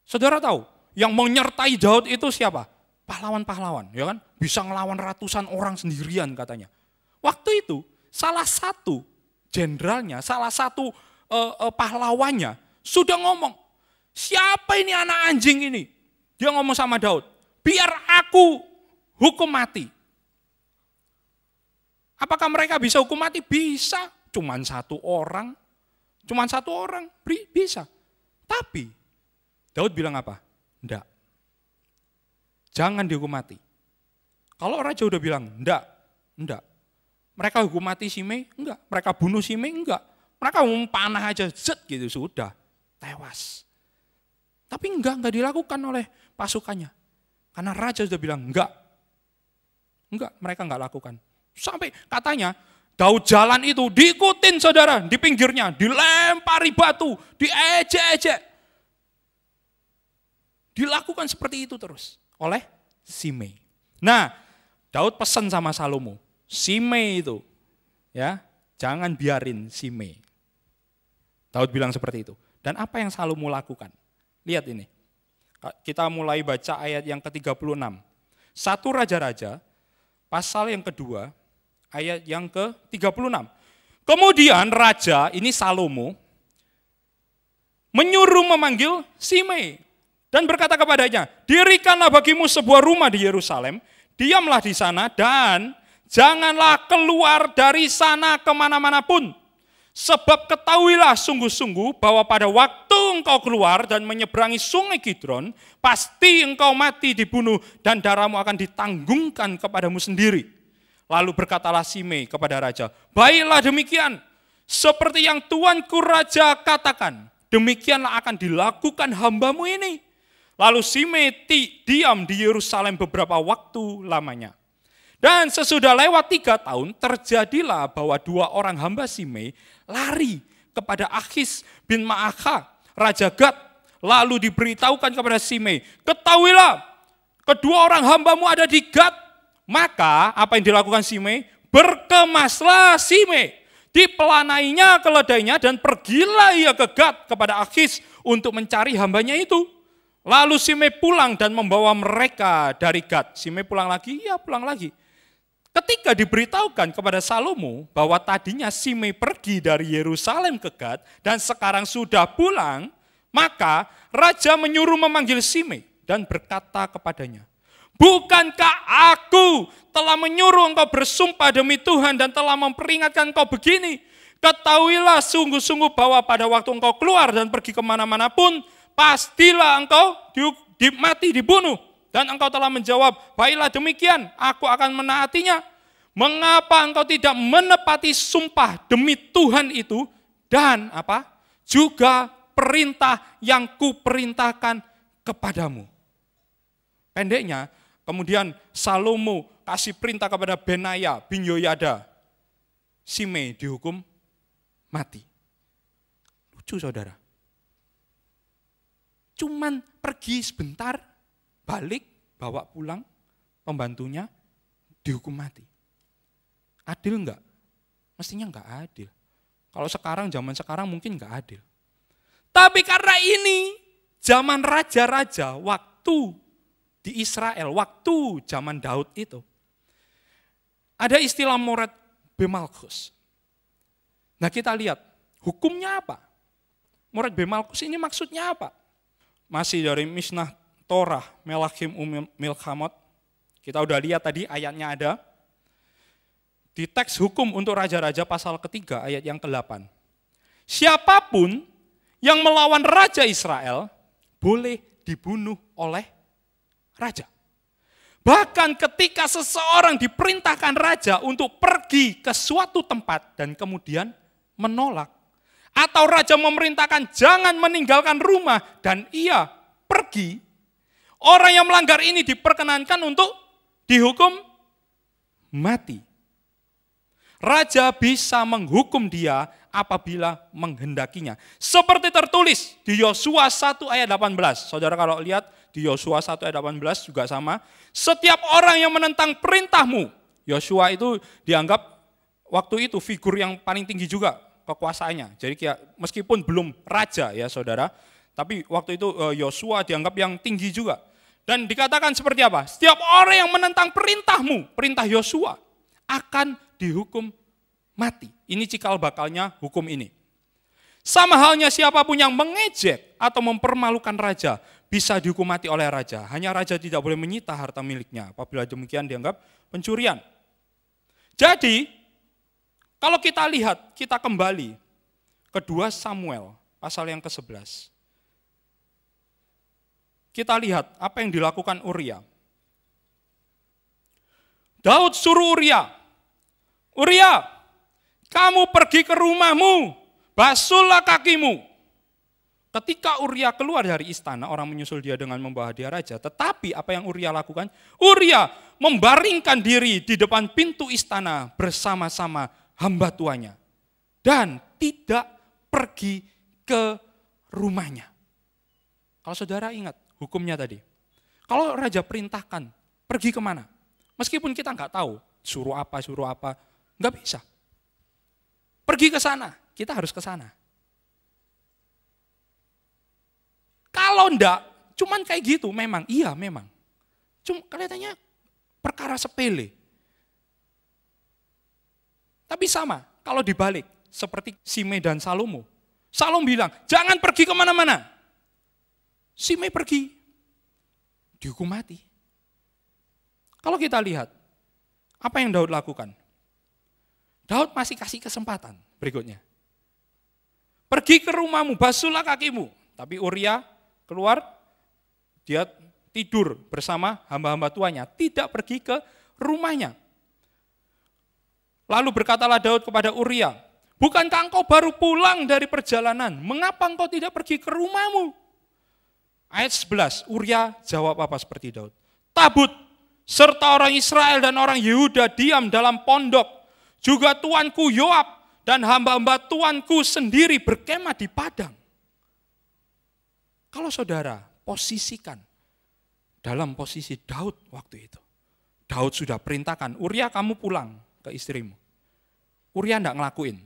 Speaker 6: Saudara tahu, yang menyertai Daud itu siapa? Pahlawan-pahlawan, ya kan? Bisa ngelawan ratusan orang sendirian katanya. Waktu itu, salah satu jenderalnya, salah satu pahlawannya sudah ngomong, siapa ini anak anjing ini? Dia ngomong sama Daud, biar aku hukum mati. Apakah mereka bisa hukum mati? Bisa. Cuman satu orang, bisa. Tapi Daud bilang apa? Enggak. Jangan dihukum mati. Kalau raja udah bilang, enggak. Mereka hukum mati Shimei? Enggak. Mereka bunuh Shimei? Enggak. Mereka panah aja, zet gitu, sudah. Tewas. Tapi enggak dilakukan oleh pasukannya. Karena raja sudah bilang, enggak, mereka enggak lakukan. Sampai katanya, Daud jalan itu diikutin saudara, di pinggirnya, dilempari batu, diejek-ejek. Dilakukan seperti itu terus oleh Shimei. Nah, Daud pesan sama Salomo, Shimei itu, ya, jangan biarin Shimei. Daud bilang seperti itu. Dan apa yang Salomo lakukan? Lihat ini. Kita mulai baca ayat yang ke-36. 1 Raja-Raja, pasal yang kedua, ayat yang ke-36. Kemudian raja, ini Salomo, menyuruh memanggil Shimei dan berkata kepadanya, dirikanlah bagimu sebuah rumah di Yerusalem, diamlah di sana dan janganlah keluar dari sana kemana-mana pun. Sebab ketahuilah sungguh-sungguh bahwa pada waktu engkau keluar dan menyeberangi sungai Kidron, pasti engkau mati dibunuh dan darahmu akan ditanggungkan kepadamu sendiri. Lalu berkatalah Shimei kepada raja, baiklah demikian, seperti yang tuanku raja katakan, demikianlah akan dilakukan hambamu ini. Lalu Shimei diam di Yerusalem beberapa waktu lamanya. Dan sesudah lewat 3 tahun, terjadilah bahwa 2 orang hamba Shimei lari kepada Akhis bin Ma'akha, Raja Gad, lalu diberitahukan kepada Shimei, ketahuilah, kedua orang hambamu ada di Gad. Maka apa yang dilakukan Shimei? Berkemaslah Shimei, dipelanainya keledainya dan pergilah ia ke Gad kepada Akhis untuk mencari hambanya itu. Lalu Shimei pulang dan membawa mereka dari Gad. Shimei pulang lagi? Ya pulang lagi. Ketika diberitahukan kepada Salomo bahwa tadinya Shimei pergi dari Yerusalem ke Gad dan sekarang sudah pulang, maka raja menyuruh memanggil Shimei dan berkata kepadanya, bukankah aku telah menyuruh engkau bersumpah demi Tuhan dan telah memperingatkan engkau begini? Ketahuilah sungguh-sungguh bahwa pada waktu engkau keluar dan pergi kemana-mana pun, pastilah engkau mati dibunuh. Dan engkau telah menjawab, baiklah demikian, aku akan menaatinya. Mengapa engkau tidak menepati sumpah demi Tuhan itu dan apa? Juga perintah yang kuperintahkan kepadamu. Pendeknya, kemudian Salomo kasih perintah kepada Benaya bin Yoyada. Shimei dihukum mati. Lucu saudara. Cuman pergi sebentar, balik, bawa pulang, pembantunya dihukum mati. Adil enggak? Mestinya enggak adil. Kalau sekarang, zaman sekarang mungkin enggak adil. Tapi karena ini zaman raja-raja waktu di Israel, waktu zaman Daud itu, ada istilah Mored Bemalkus. Nah kita lihat, hukumnya apa? Mored Bemalkus ini maksudnya apa? Masih dari Mishnah Torah, Melachim Milchamot. Kita udah lihat tadi ayatnya ada. Di teks hukum untuk raja-raja pasal ketiga ayat yang ke-8. Siapapun yang melawan raja Israel boleh dibunuh oleh raja. Bahkan ketika seseorang diperintahkan raja untuk pergi ke suatu tempat dan kemudian menolak. Atau raja memerintahkan jangan meninggalkan rumah dan ia pergi. Orang yang melanggar ini diperkenankan untuk dihukum mati. Raja bisa menghukum dia apabila menghendakinya. Seperti tertulis di Yosua 1 ayat 18. Saudara kalau lihat di Yosua 1 ayat 18 juga sama. Setiap orang yang menentang perintahmu. Yosua itu dianggap waktu itu figur yang paling tinggi juga kekuasaannya. Jadi meskipun belum raja ya saudara. Tapi waktu itu Yosua dianggap yang tinggi juga. Dan dikatakan seperti apa? Setiap orang yang menentang perintahmu, perintah Yosua, akan dihukum mati. Ini cikal bakalnya hukum ini. Sama halnya siapapun yang mengejek atau mempermalukan raja, bisa dihukum mati oleh raja. Hanya raja tidak boleh menyita harta miliknya. Apabila demikian dianggap pencurian. Jadi, kalau kita lihat, kita kembali ke 2 Samuel, pasal yang ke-11. Kita lihat apa yang dilakukan Uria. Daud suruh Uria, kamu pergi ke rumahmu, basuhlah kakimu. Ketika Uria keluar dari istana, orang menyusul dia dengan membawa hadiah raja. Tetapi apa yang Uria lakukan? Uria membaringkan diri di depan pintu istana bersama-sama hamba tuannya. Dan tidak pergi ke rumahnya. Kalau saudara ingat hukumnya tadi. Kalau raja perintahkan, pergi kemana? Meskipun kita nggak tahu, suruh apa, nggak bisa. Pergi ke sana, kita harus ke sana. Kalau enggak, cuman kayak gitu memang, iya memang. Cuma kelihatannya perkara sepele. Tapi sama, kalau dibalik, seperti Simei dan Salomo. Salomo bilang, jangan pergi kemana-mana. Simei pergi, dihukum mati. Kalau kita lihat, apa yang Daud lakukan? Daud masih kasih kesempatan berikutnya. Pergi ke rumahmu, basuhlah kakimu. Tapi Uria keluar, dia tidur bersama hamba-hamba tuanya, tidak pergi ke rumahnya. Lalu berkatalah Daud kepada Uria, bukankah engkau baru pulang dari perjalanan? Mengapa engkau tidak pergi ke rumahmu? Ayat 11, Uria jawab apa seperti Daud? Tabut, serta orang Israel dan orang Yehuda diam dalam pondok. Juga tuanku Yoab dan hamba-hamba tuanku sendiri berkemah di padang. Kalau saudara posisikan dalam posisi Daud waktu itu. Daud sudah perintahkan, Uria kamu pulang ke istrimu. Uria enggak ngelakuin.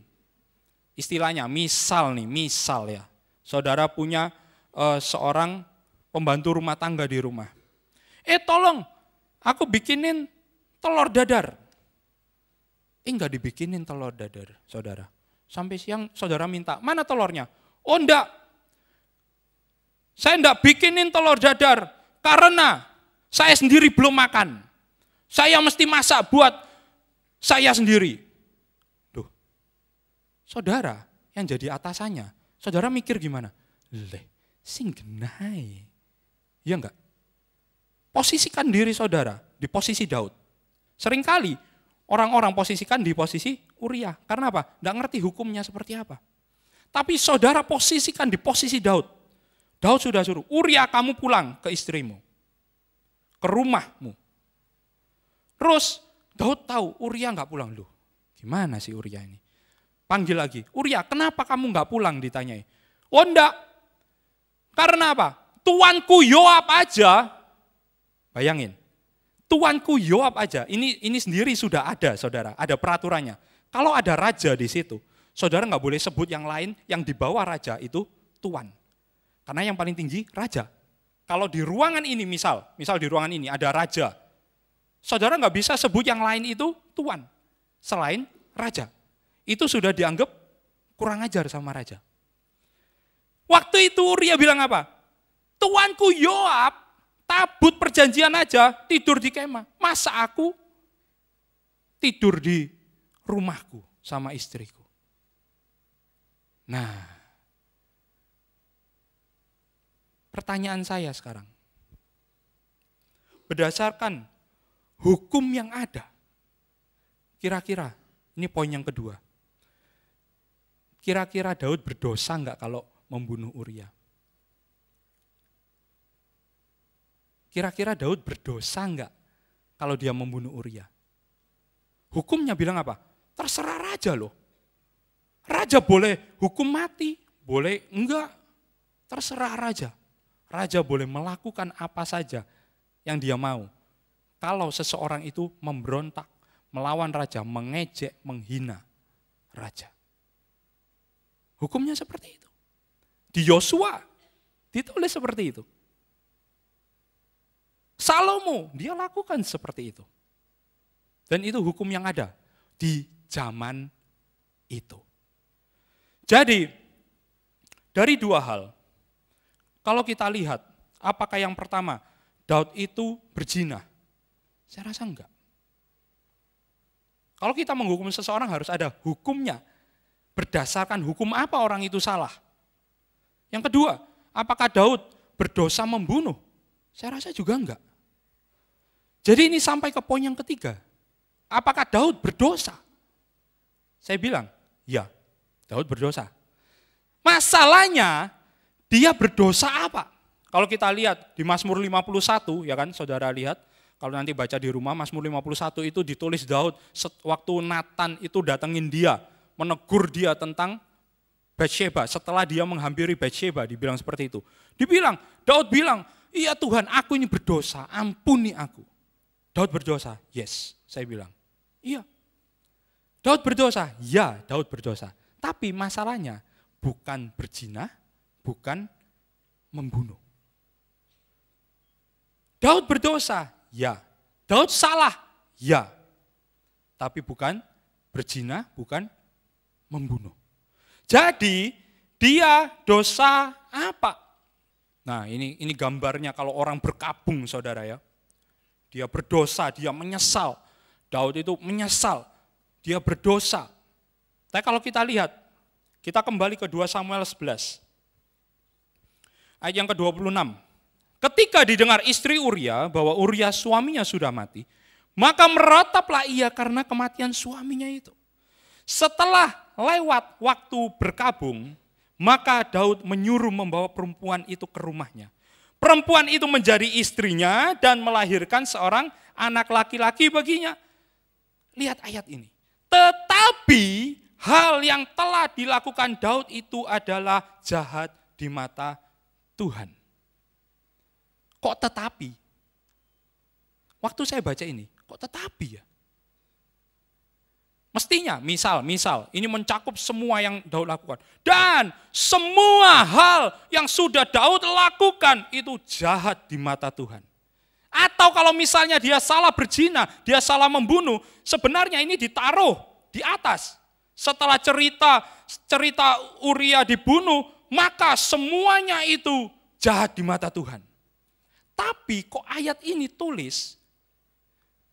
Speaker 6: Istilahnya misal ya. Saudara punya seorang pembantu rumah tangga di rumah. Tolong, aku bikinin telur dadar. Enggak dibikinin telur dadar, saudara. Sampai siang saudara minta, mana telurnya? Oh enggak. Saya enggak bikinin telur dadar karena saya sendiri belum makan. Saya mesti masak buat saya sendiri. Duh, saudara yang jadi atasannya, saudara mikir gimana? Sing genai. Ya enggak? Posisikan diri saudara di posisi Daud. Seringkali orang-orang posisikan di posisi Uria. Karena apa? Enggak ngerti hukumnya seperti apa. Tapi saudara posisikan di posisi Daud. Daud sudah suruh, Uria kamu pulang ke istrimu, ke rumahmu. Terus Daud tahu Uria nggak pulang. Loh, gimana sih Uria ini? Panggil lagi, Uria kenapa kamu nggak pulang ditanyai. Oh enggak, karena apa? Tuanku Yoab aja, bayangin, tuanku Yoab aja, ini sendiri sudah ada saudara, ada peraturannya. Kalau ada raja di situ, saudara nggak boleh sebut yang lain, yang di bawah raja itu tuan. Karena yang paling tinggi raja. Kalau di ruangan ini misal di ruangan ini ada raja, saudara nggak bisa sebut yang lain itu tuan, selain raja. Itu sudah dianggap kurang ajar sama raja. Waktu itu Uria bilang apa? Tuanku Yoab, tabut perjanjian aja, tidur di kemah. Masa aku tidur di rumahku sama istriku? Nah, pertanyaan saya sekarang, berdasarkan hukum yang ada, kira-kira, ini poin yang kedua, kira-kira Daud berdosa enggak kalau membunuh Uria? kira-kira Daud berdosa enggak kalau dia membunuh Uria? Hukumnya bilang apa? Terserah raja loh. Raja boleh hukum mati, boleh enggak. Terserah raja. Raja boleh melakukan apa saja yang dia mau. Kalau seseorang itu memberontak, melawan raja, mengejek, menghina raja. Hukumnya seperti itu. Di Yosua ditulis seperti itu. Salomo dia lakukan seperti itu. Dan itu hukum yang ada di zaman itu. Jadi dari dua hal, kalau kita lihat apakah yang pertama Daud itu berzina? Saya rasa enggak. Kalau kita menghukum seseorang harus ada hukumnya. Berdasarkan hukum apa orang itu salah? Yang kedua, apakah Daud berdosa membunuh? Saya rasa juga enggak. Jadi ini sampai ke poin yang ketiga. Apakah Daud berdosa? Saya bilang, ya, Daud berdosa. Masalahnya, dia berdosa apa? Kalau kita lihat di Mazmur 51, ya kan, saudara lihat, kalau nanti baca di rumah, Mazmur 51 itu ditulis Daud waktu Nathan itu datengin dia, menegur dia tentang Batsheba. Setelah dia menghampiri Batsheba, dibilang seperti itu. Dibilang, Daud bilang, iya Tuhan, aku ini berdosa, ampuni aku. Daud berdosa, yes, saya bilang. Iya. Daud berdosa, ya Daud berdosa. Tapi masalahnya bukan berzina, bukan membunuh. Daud berdosa, ya. Daud salah, ya. Tapi bukan berzina, bukan membunuh. Jadi dia dosa apa? Nah ini gambarnya kalau orang berkabung saudara ya. Dia berdosa, dia menyesal. Daud itu menyesal, dia berdosa. Tapi kalau kita lihat, kita kembali ke 2 Samuel 11. Ayat yang ke-26. Ketika didengar istri Uria bahwa Uria suaminya sudah mati, maka merataplah ia karena kematian suaminya itu. Setelah lewat waktu berkabung, maka Daud menyuruh membawa perempuan itu ke rumahnya. Perempuan itu menjadi istrinya dan melahirkan seorang anak laki-laki baginya. Lihat ayat ini. Tetapi hal yang telah dilakukan Daud itu adalah jahat di mata Tuhan. Kok tetapi? Waktu saya baca ini, kok tetapi ya? Mestinya, misal, ini mencakup semua yang Daud lakukan. Dan semua hal yang sudah Daud lakukan itu jahat di mata Tuhan. Atau kalau misalnya dia salah berzina, dia salah membunuh, sebenarnya ini ditaruh di atas. Setelah cerita Uria dibunuh, maka semuanya itu jahat di mata Tuhan. Tapi kok ayat ini tulis,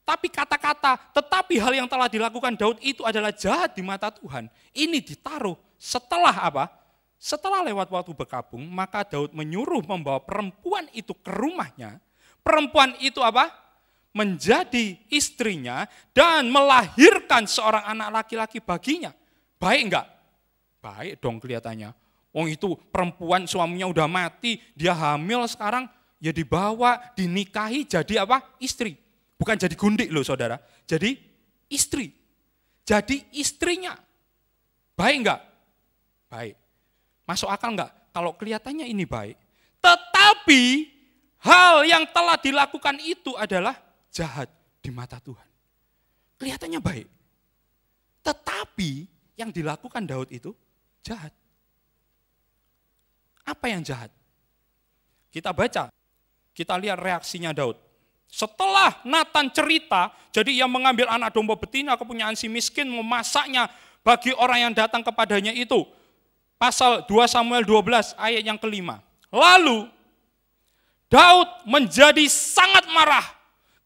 Speaker 6: tapi kata-kata, tetapi hal yang telah dilakukan Daud itu adalah jahat di mata Tuhan. Ini ditaruh setelah apa? Setelah lewat waktu berkabung, maka Daud menyuruh membawa perempuan itu ke rumahnya. Perempuan itu apa? Menjadi istrinya dan melahirkan seorang anak laki-laki baginya. Baik enggak? Baik dong kelihatannya. Oh itu perempuan suaminya udah mati, dia hamil sekarang, ya dibawa, dinikahi jadi apa? Istri. Bukan jadi gundik loh saudara, jadi istri. Jadi istrinya. Baik enggak? Baik. Masuk akal enggak? Kalau kelihatannya ini baik. Tetapi hal yang telah dilakukan itu adalah jahat di mata Tuhan. Kelihatannya baik. Tetapi yang dilakukan Daud itu jahat. Apa yang jahat? Kita baca, kita lihat reaksinya Daud. Setelah Nathan cerita, jadi ia mengambil anak domba betina kepunyaan si miskin, memasaknya bagi orang yang datang kepadanya itu. Pasal 2 Samuel 12 ayat yang kelima. Lalu Daud menjadi sangat marah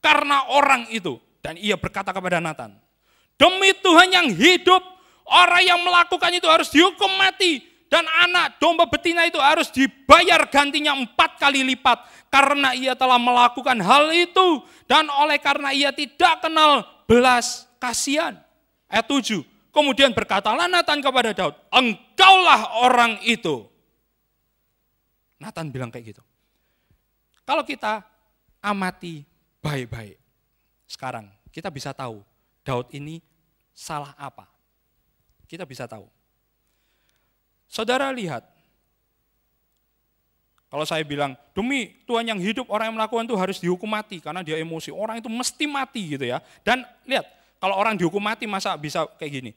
Speaker 6: karena orang itu. Dan ia berkata kepada Nathan, demi Tuhan yang hidup, orang yang melakukan itu harus dihukum mati. Dan anak domba betina itu harus dibayar gantinya 4 kali lipat. Karena ia telah melakukan hal itu. Dan oleh karena ia tidak kenal belas kasihan. Ayat 7. Kemudian berkatalah Nathan kepada Daud, engkaulah orang itu. Nathan bilang kayak gitu. Kalau kita amati baik-baik. Sekarang kita bisa tahu Daud ini salah apa. Kita bisa tahu. Saudara lihat, kalau saya bilang, demi Tuhan yang hidup, orang yang melakukan itu harus dihukum mati karena dia emosi. Orang itu mesti mati gitu ya. Dan lihat, kalau orang dihukum mati masa bisa kayak gini.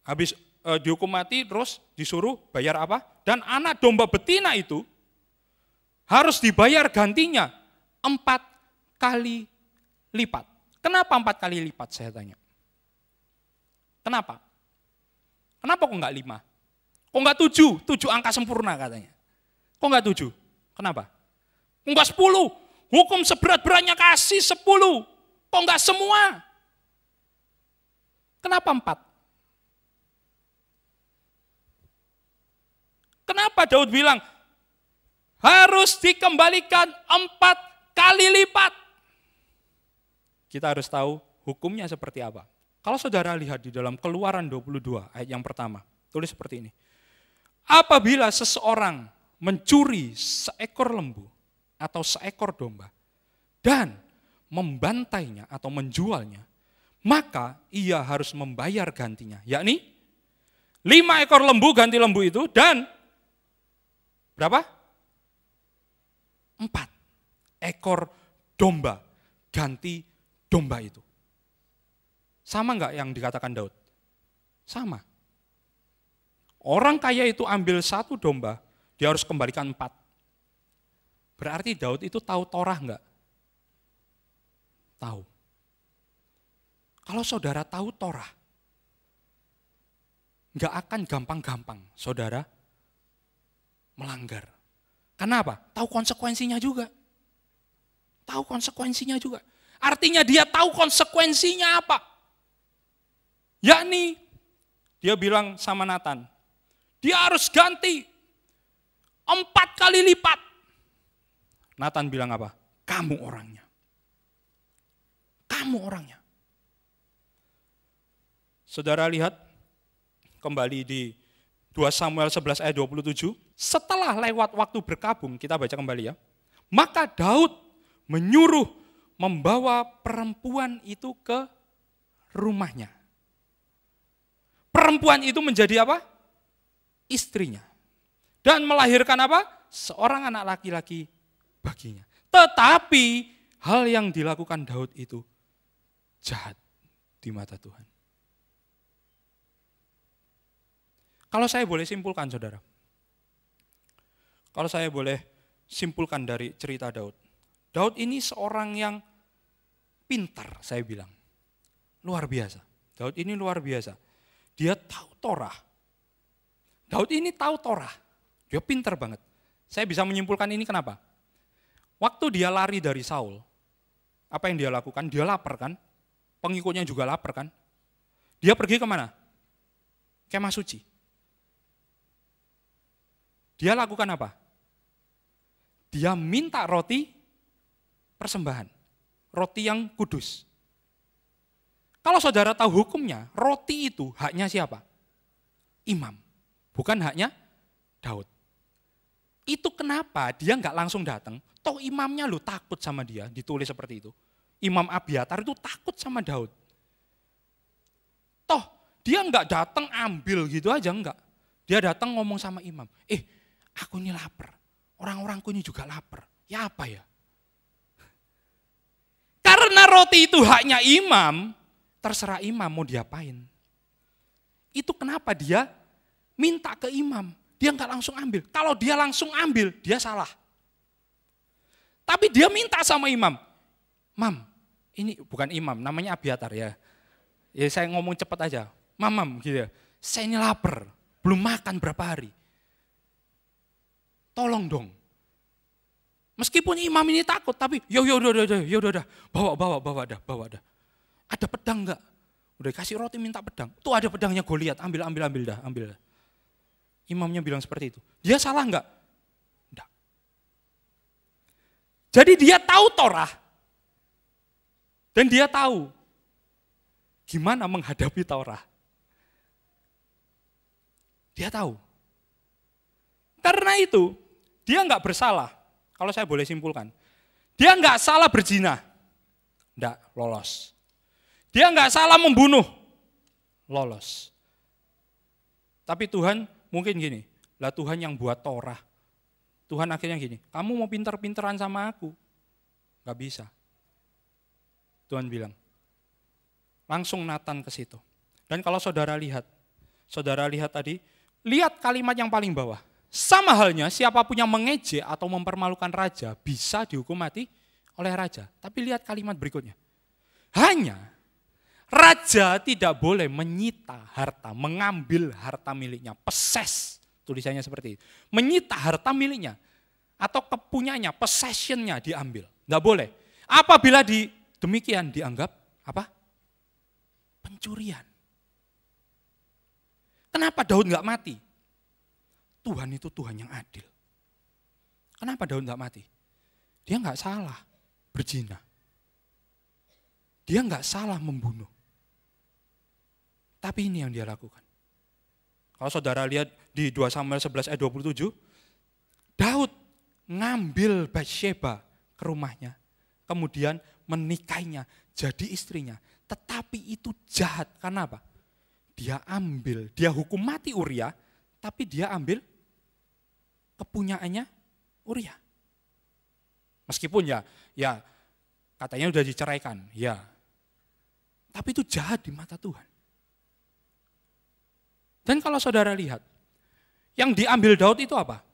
Speaker 6: Habis dihukum mati terus disuruh bayar apa? Dan anak domba betina itu harus dibayar gantinya 4 kali lipat. Kenapa 4 kali lipat saya tanya? Kenapa? Kenapa kok enggak 5? Kok enggak 7? 7 angka sempurna katanya. Kok enggak 7? Kenapa? Kok enggak 10? Hukum seberat-beratnya kasih 10. Kok enggak semua? Kenapa 4? Kenapa Daud bilang harus dikembalikan 4 kali lipat? Kita harus tahu hukumnya seperti apa. Kalau saudara lihat di dalam Keluaran 22 ayat yang pertama, tulis seperti ini. Apabila seseorang mencuri seekor lembu atau seekor domba dan membantainya atau menjualnya, maka ia harus membayar gantinya, yakni 5 ekor lembu ganti lembu itu dan berapa? 4 ekor domba ganti domba itu. Sama enggak yang dikatakan Daud? Sama. Orang kaya itu ambil 1 domba, dia harus kembalikan 4. Berarti Daud itu tahu Torah enggak? Tahu. Kalau saudara tahu Torah, enggak akan gampang-gampang saudara melanggar. Kenapa? Tahu konsekuensinya juga. Tahu konsekuensinya juga. Artinya dia tahu konsekuensinya apa. Yakni, dia bilang sama Nathan, dia harus ganti 4 kali lipat. Nathan bilang apa? Kamu orangnya. Kamu orangnya. Saudara lihat, kembali di 2 Samuel 11 ayat 27. Setelah lewat waktu berkabung, kita baca kembali ya. Maka Daud menyuruh membawa perempuan itu ke rumahnya. Perempuan itu menjadi apa? Istrinya. Dan melahirkan apa? Seorang anak laki-laki baginya. Tetapi hal yang dilakukan Daud itu jahat di mata Tuhan. Kalau saya boleh simpulkan saudara. Kalau saya boleh simpulkan dari cerita Daud. Daud ini seorang yang pintar saya bilang. Luar biasa. Daud ini luar biasa. Dia tahu Torah. Daud ini tahu Torah. Dia pintar banget. Saya bisa menyimpulkan ini kenapa? Waktu dia lari dari Saul, apa yang dia lakukan? Dia lapar kan? Pengikutnya juga lapar kan? Dia pergi kemana? Kemah suci. Dia lakukan apa? Dia minta roti persembahan. Roti yang kudus. Kalau saudara tahu hukumnya, roti itu haknya siapa? Imam. Bukan haknya Daud. Itu kenapa dia nggak langsung datang? Toh imamnya lo takut sama dia, ditulis seperti itu. Imam Abiatar itu takut sama Daud. Toh dia nggak datang ambil gitu aja, enggak. Dia datang ngomong sama imam, aku ini lapar, orang-orangku ini juga lapar. Ya apa ya? Karena roti itu haknya imam, terserah imam mau diapain. Itu kenapa dia minta ke imam. Dia enggak langsung ambil. Kalau dia langsung ambil, dia salah. Tapi dia minta sama imam. Mam, ini bukan imam, namanya Abiatar ya. Ya saya ngomong cepat aja. Mam, gitu ya. Saya ini lapar, belum makan berapa hari. Tolong dong. Meskipun imam ini takut, tapi udah, bawa dah. Ada pedang enggak? Udah kasih roti minta pedang. Tuh ada pedangnya Goliat, ambil dah. Imamnya bilang seperti itu. Dia salah enggak? Enggak. Jadi dia tahu Torah. Dan dia tahu gimana menghadapi Torah. Dia tahu. Karena itu, dia enggak bersalah. Kalau saya boleh simpulkan. Dia nggak salah berzina. Enggak, lolos. Dia nggak salah membunuh. Lolos. Tapi Tuhan mungkin gini, lah Tuhan yang buat Torah. Tuhan akhirnya gini, kamu mau pinter-pinteran sama aku? Gak bisa. Tuhan bilang, langsung Nathan ke situ. Dan kalau saudara lihat tadi, lihat kalimat yang paling bawah. Sama halnya siapapun yang mengejek atau mempermalukan raja bisa dihukum mati oleh raja. Tapi lihat kalimat berikutnya. Hanya raja tidak boleh menyita harta, mengambil harta miliknya, possess. Tulisannya seperti itu. Menyita harta miliknya atau kepunyanya, possessionnya diambil. Tidak boleh. Apabila demikian dianggap apa? Pencurian. Kenapa Daud nggak mati? Tuhan itu Tuhan yang adil. Kenapa Daud nggak mati? Dia nggak salah berzina. Dia nggak salah membunuh. Tapi ini yang dia lakukan. Kalau saudara lihat di 2 Samuel 11 ayat 27, Daud ngambil Batsheba ke rumahnya, kemudian menikahinya, jadi istrinya. Tetapi itu jahat, karena apa? Dia hukum mati Uria, tapi dia ambil kepunyaannya Uria. Meskipun ya katanya udah diceraikan, ya. Tapi itu jahat di mata Tuhan. Dan kalau saudara lihat, yang diambil Daud itu apa?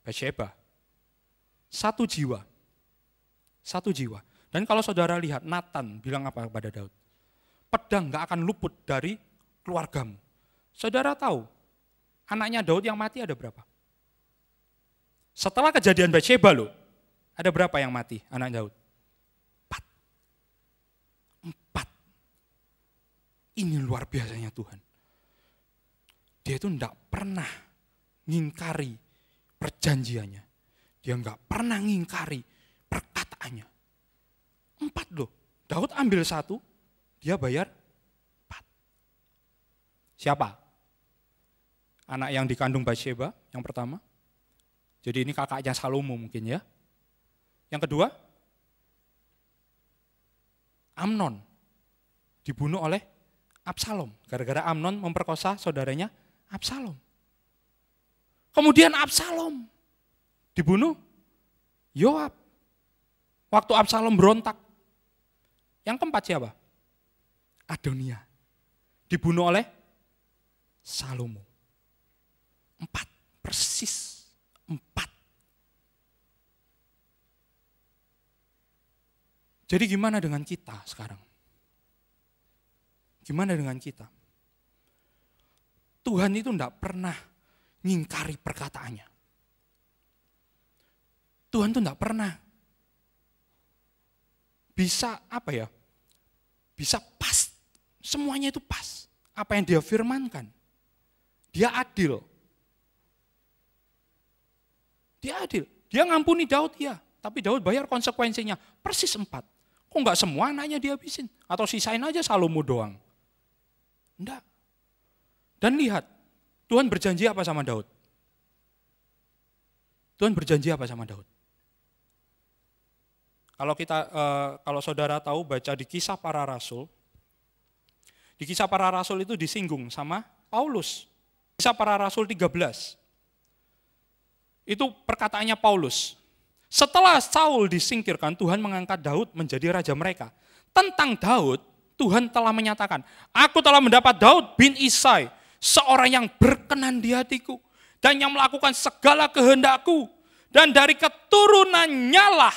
Speaker 6: Batsheba. Satu jiwa. Dan kalau saudara lihat, Nathan bilang apa kepada Daud? Pedang gak akan luput dari keluargamu. Saudara tahu, anaknya Daud yang mati ada berapa? Setelah kejadian Batsheba loh, ada berapa yang mati anak Daud? 4. Ini luar biasanya Tuhan. Dia itu tidak pernah ngingkari perjanjiannya. Dia nggak pernah ngingkari perkataannya. 4 loh. Daud ambil 1, dia bayar 4. Siapa? Anak yang dikandung Batsheba, yang pertama. Jadi ini kakaknya Salomo mungkin ya. Yang kedua, Amnon. Dibunuh oleh Absalom. Gara-gara Amnon memperkosa saudaranya Absalom. Kemudian Absalom dibunuh Yoab. Waktu Absalom berontak. Yang keempat siapa? Adonia. Dibunuh oleh Salomo. 4, persis 4. Jadi gimana dengan kita sekarang? Gimana dengan kita? Tuhan itu tidak pernah ngingkari perkataannya. Tuhan itu tidak pernah bisa bisa pas. Semuanya itu pas. Apa yang dia firmankan. Dia adil. Dia ngampuni Daud ya, tapi Daud bayar konsekuensinya. Persis 4. Kok enggak semua anaknya dia habisin? Atau sisain aja Salomo doang? Enggak. Dan lihat, Tuhan berjanji apa sama Daud? Tuhan berjanji apa sama Daud? Kalau saudara tahu baca di Kisah Para Rasul, di Kisah Para Rasul itu disinggung sama Paulus. Kisah Para Rasul 13. Itu perkataannya Paulus. Setelah Saul disingkirkan, Tuhan mengangkat Daud menjadi raja mereka. Tentang Daud, Tuhan telah menyatakan, aku telah mendapat Daud bin Isai, seorang yang berkenan di hatiku, dan yang melakukan segala kehendakku, dan dari keturunannya lah,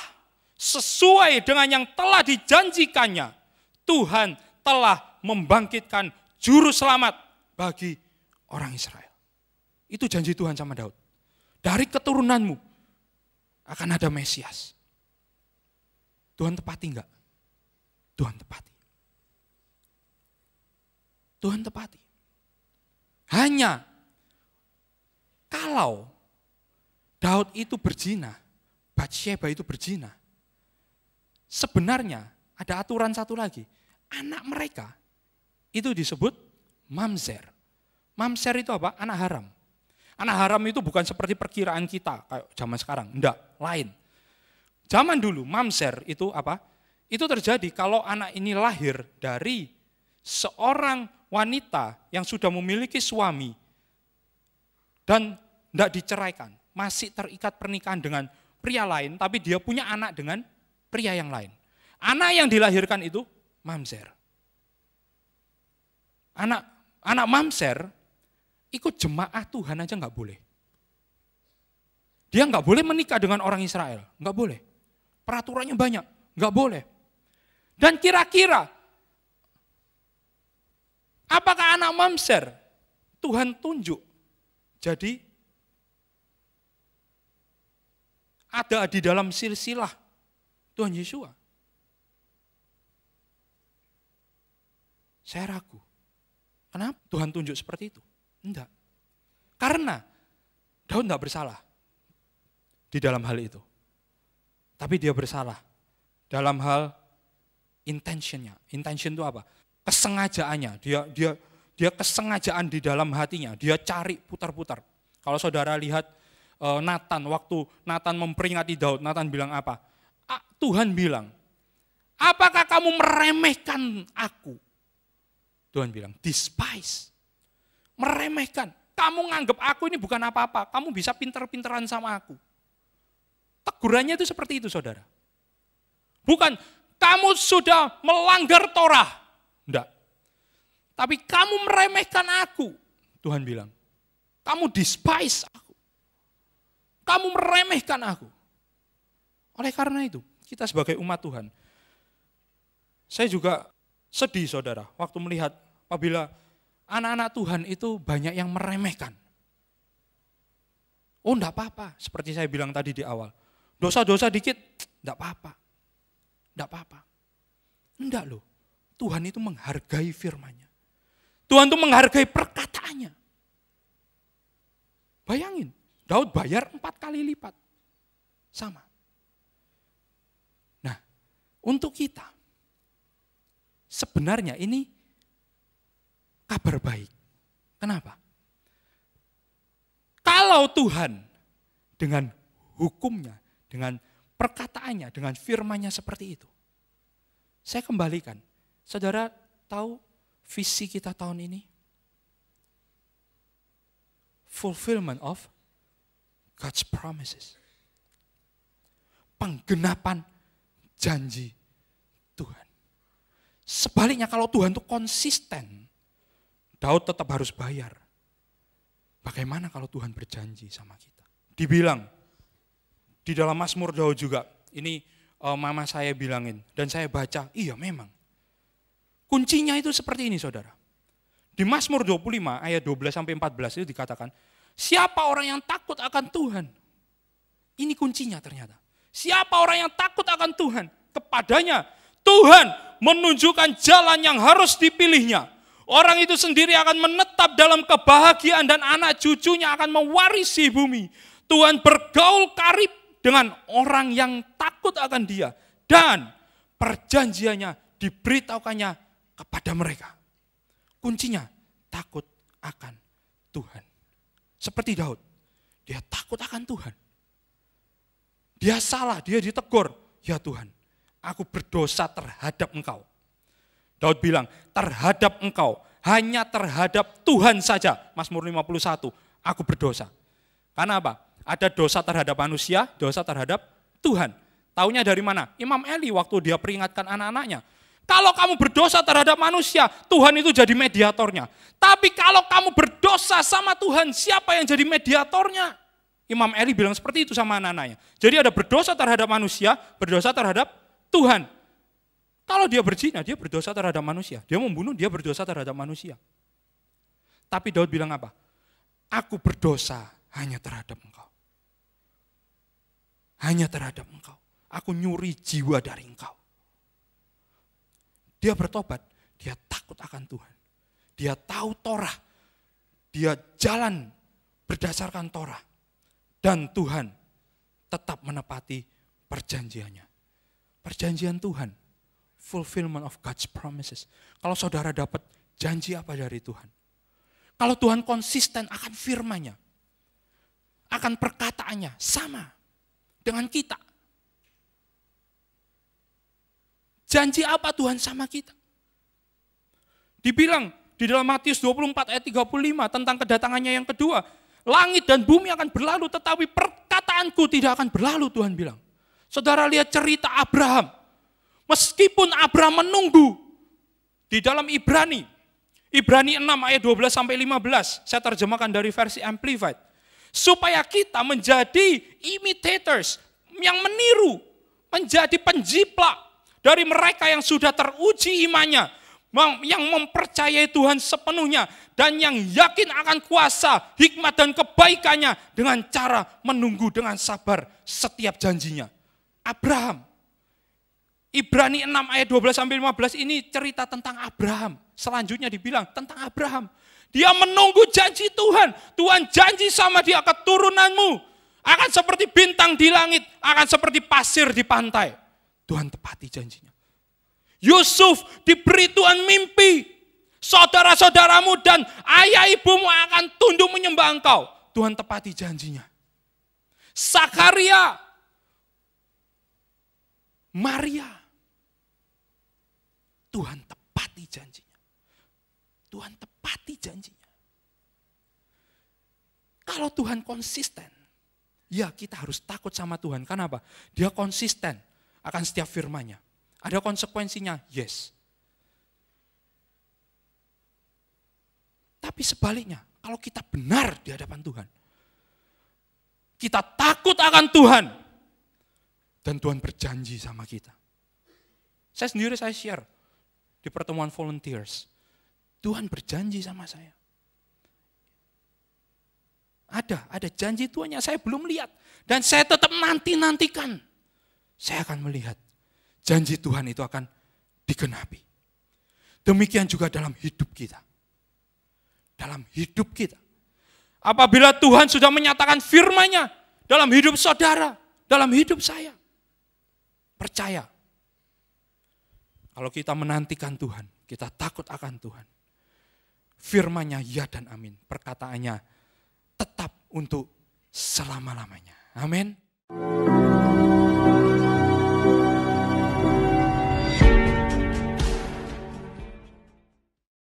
Speaker 6: sesuai dengan yang telah dijanjikannya, Tuhan telah membangkitkan juru selamat bagi orang Israel. Itu janji Tuhan sama Daud. Dari keturunanmu akan ada Mesias. Tuhan tepati enggak? Tuhan tepati. Tuhan tepati. Hanya kalau Daud itu berzina, Batsheba itu berzina, sebenarnya ada aturan satu lagi. Anak mereka itu disebut mamzer. Mamzer itu apa? Anak haram. Anak haram itu bukan seperti perkiraan kita kayak zaman sekarang. Enggak, lain. Zaman dulu mamzer itu apa? Itu terjadi kalau anak ini lahir dari seorang wanita yang sudah memiliki suami dan tidak diceraikan, masih terikat pernikahan dengan pria lain, tapi dia punya anak dengan pria yang lain. Anak yang dilahirkan itu mamzer. Anak mamzer ikut jemaah Tuhan aja nggak boleh. Dia nggak boleh menikah dengan orang Israel, nggak boleh. Peraturannya banyak, nggak boleh. Dan kira-kira apakah anak mamzer Tuhan tunjuk jadi ada di dalam silsilah Tuhan Yesua? Saya ragu. Kenapa Tuhan tunjuk seperti itu? Enggak. Karena Daud enggak bersalah di dalam hal itu. Tapi dia bersalah dalam hal intentionnya. Intention itu apa? Kesengajaannya. Dia kesengajaan di dalam hatinya. Dia cari putar-putar. Kalau saudara lihat Nathan, waktu Nathan memperingati Daud, Nathan bilang apa? Tuhan bilang, apakah kamu meremehkan aku? Tuhan bilang, despise. Meremehkan. Kamu nganggap aku ini bukan apa-apa. Kamu bisa pinter-pinteran sama aku. Tegurannya itu seperti itu, saudara. Bukan, kamu sudah melanggar Torah. Enggak. Tapi kamu meremehkan aku. Tuhan bilang, kamu despise aku. Kamu meremehkan aku. Oleh karena itu, kita sebagai umat Tuhan, saya juga sedih, saudara, waktu melihat apabila anak-anak Tuhan itu banyak yang meremehkan. Oh, enggak apa-apa, seperti saya bilang tadi di awal. Dosa-dosa dikit, enggak apa-apa. Enggak apa-apa. Enggak loh, Tuhan itu menghargai firman-Nya. Tuhan itu menghargai perkataannya. Bayangin, Daud bayar 4 kali lipat. Sama. Nah, untuk kita, sebenarnya ini kabar baik. Kenapa? Kalau Tuhan dengan hukumnya, dengan perkataannya, dengan firman-Nya seperti itu. Saya kembalikan. Saudara tahu visi kita tahun ini? Fulfillment of God's promises. Penggenapan janji Tuhan. Sebaliknya kalau Tuhan itu konsisten, Daud tetap harus bayar. Bagaimana kalau Tuhan berjanji sama kita? Dibilang, di dalam Mazmur Daud juga, ini mama saya bilangin, dan saya baca, iya memang. Kuncinya itu seperti ini, saudara. Di Mazmur 25 ayat 12-14 itu dikatakan, siapa orang yang takut akan Tuhan? Ini kuncinya ternyata. Siapa orang yang takut akan Tuhan? Kepadanya Tuhan menunjukkan jalan yang harus dipilihnya. Orang itu sendiri akan menetap dalam kebahagiaan dan anak cucunya akan mewarisi bumi. Tuhan bergaul karib dengan orang yang takut akan Dia. Dan perjanjiannya diberitahukannya kepada mereka. Kuncinya takut akan Tuhan. Seperti Daud, dia takut akan Tuhan. Dia salah, dia ditegur. Ya Tuhan, aku berdosa terhadap Engkau. Daud bilang, terhadap Engkau, hanya terhadap Tuhan saja. Mazmur 51, aku berdosa. Karena apa? Ada dosa terhadap manusia, dosa terhadap Tuhan. Taunya dari mana? Imam Eli waktu dia peringatkan anak-anaknya. Kalau kamu berdosa terhadap manusia, Tuhan itu jadi mediatornya. Tapi kalau kamu berdosa sama Tuhan, siapa yang jadi mediatornya? Imam Eli bilang seperti itu sama anak-anaknya. Jadi ada berdosa terhadap manusia, berdosa terhadap Tuhan. Kalau dia berzina, dia berdosa terhadap manusia. Dia membunuh, dia berdosa terhadap manusia. Tapi Daud bilang apa? Aku berdosa hanya terhadap Engkau. Hanya terhadap Engkau. Aku nyuri jiwa dari Engkau. Dia bertobat, dia takut akan Tuhan. Dia tahu Torah. Dia jalan berdasarkan Torah. Dan Tuhan tetap menepati perjanjiannya. Perjanjian Tuhan. Fulfillment of God's promises. Kalau saudara dapat janji apa dari Tuhan? Kalau Tuhan konsisten akan firman-Nya, akan perkataannya, sama dengan kita. berjanji apa Tuhan sama kita? Dibilang di dalam Matius 24 ayat 35 tentang kedatangannya yang kedua. Langit dan bumi akan berlalu tetapi perkataanku tidak akan berlalu, Tuhan bilang. Saudara lihat cerita Abraham. Meskipun Abraham menunggu di dalam Ibrani 6 ayat 12 sampai 15. Saya terjemahkan dari versi Amplified. Supaya kita menjadi imitators, yang meniru, menjadi penjiplak dari mereka yang sudah teruji imannya, yang mempercayai Tuhan sepenuhnya, dan yang yakin akan kuasa, hikmat dan kebaikannya dengan cara menunggu dengan sabar setiap janjinya. Abraham. Ibrani 6 ayat 12 sampai 15 ini cerita tentang Abraham. Selanjutnya dibilang tentang Abraham. Dia menunggu janji Tuhan. Tuhan janji sama dia, keturunanmu akan seperti bintang di langit, akan seperti pasir di pantai. Tuhan tepati janjinya. Yusuf diberi Tuhan mimpi. Saudara-saudaramu dan ayah ibumu akan tunduk menyembah engkau. Tuhan tepati janjinya. Zakaria, Maria, Tuhan tepati janjinya. Tuhan tepati janjinya. Kalau Tuhan konsisten, ya kita harus takut sama Tuhan. Kenapa? Dia konsisten akan setiap firman-Nya. Ada konsekuensinya, yes. Tapi sebaliknya, kalau kita benar di hadapan Tuhan, kita takut akan Tuhan, dan Tuhan berjanji sama kita. Saya share di pertemuan volunteers. Tuhan berjanji sama saya. Ada janji Tuhan yang saya belum lihat. Dan saya tetap nantikan. Saya akan melihat janji Tuhan itu akan digenapi. Demikian juga dalam hidup kita. Dalam hidup kita. Apabila Tuhan sudah menyatakan firman-Nya dalam hidup saudara, dalam hidup saya. Percaya. Kalau kita menantikan Tuhan, kita takut akan Tuhan. Firman-Nya ya dan amin. Perkataannya tetap untuk selama-lamanya. Amin.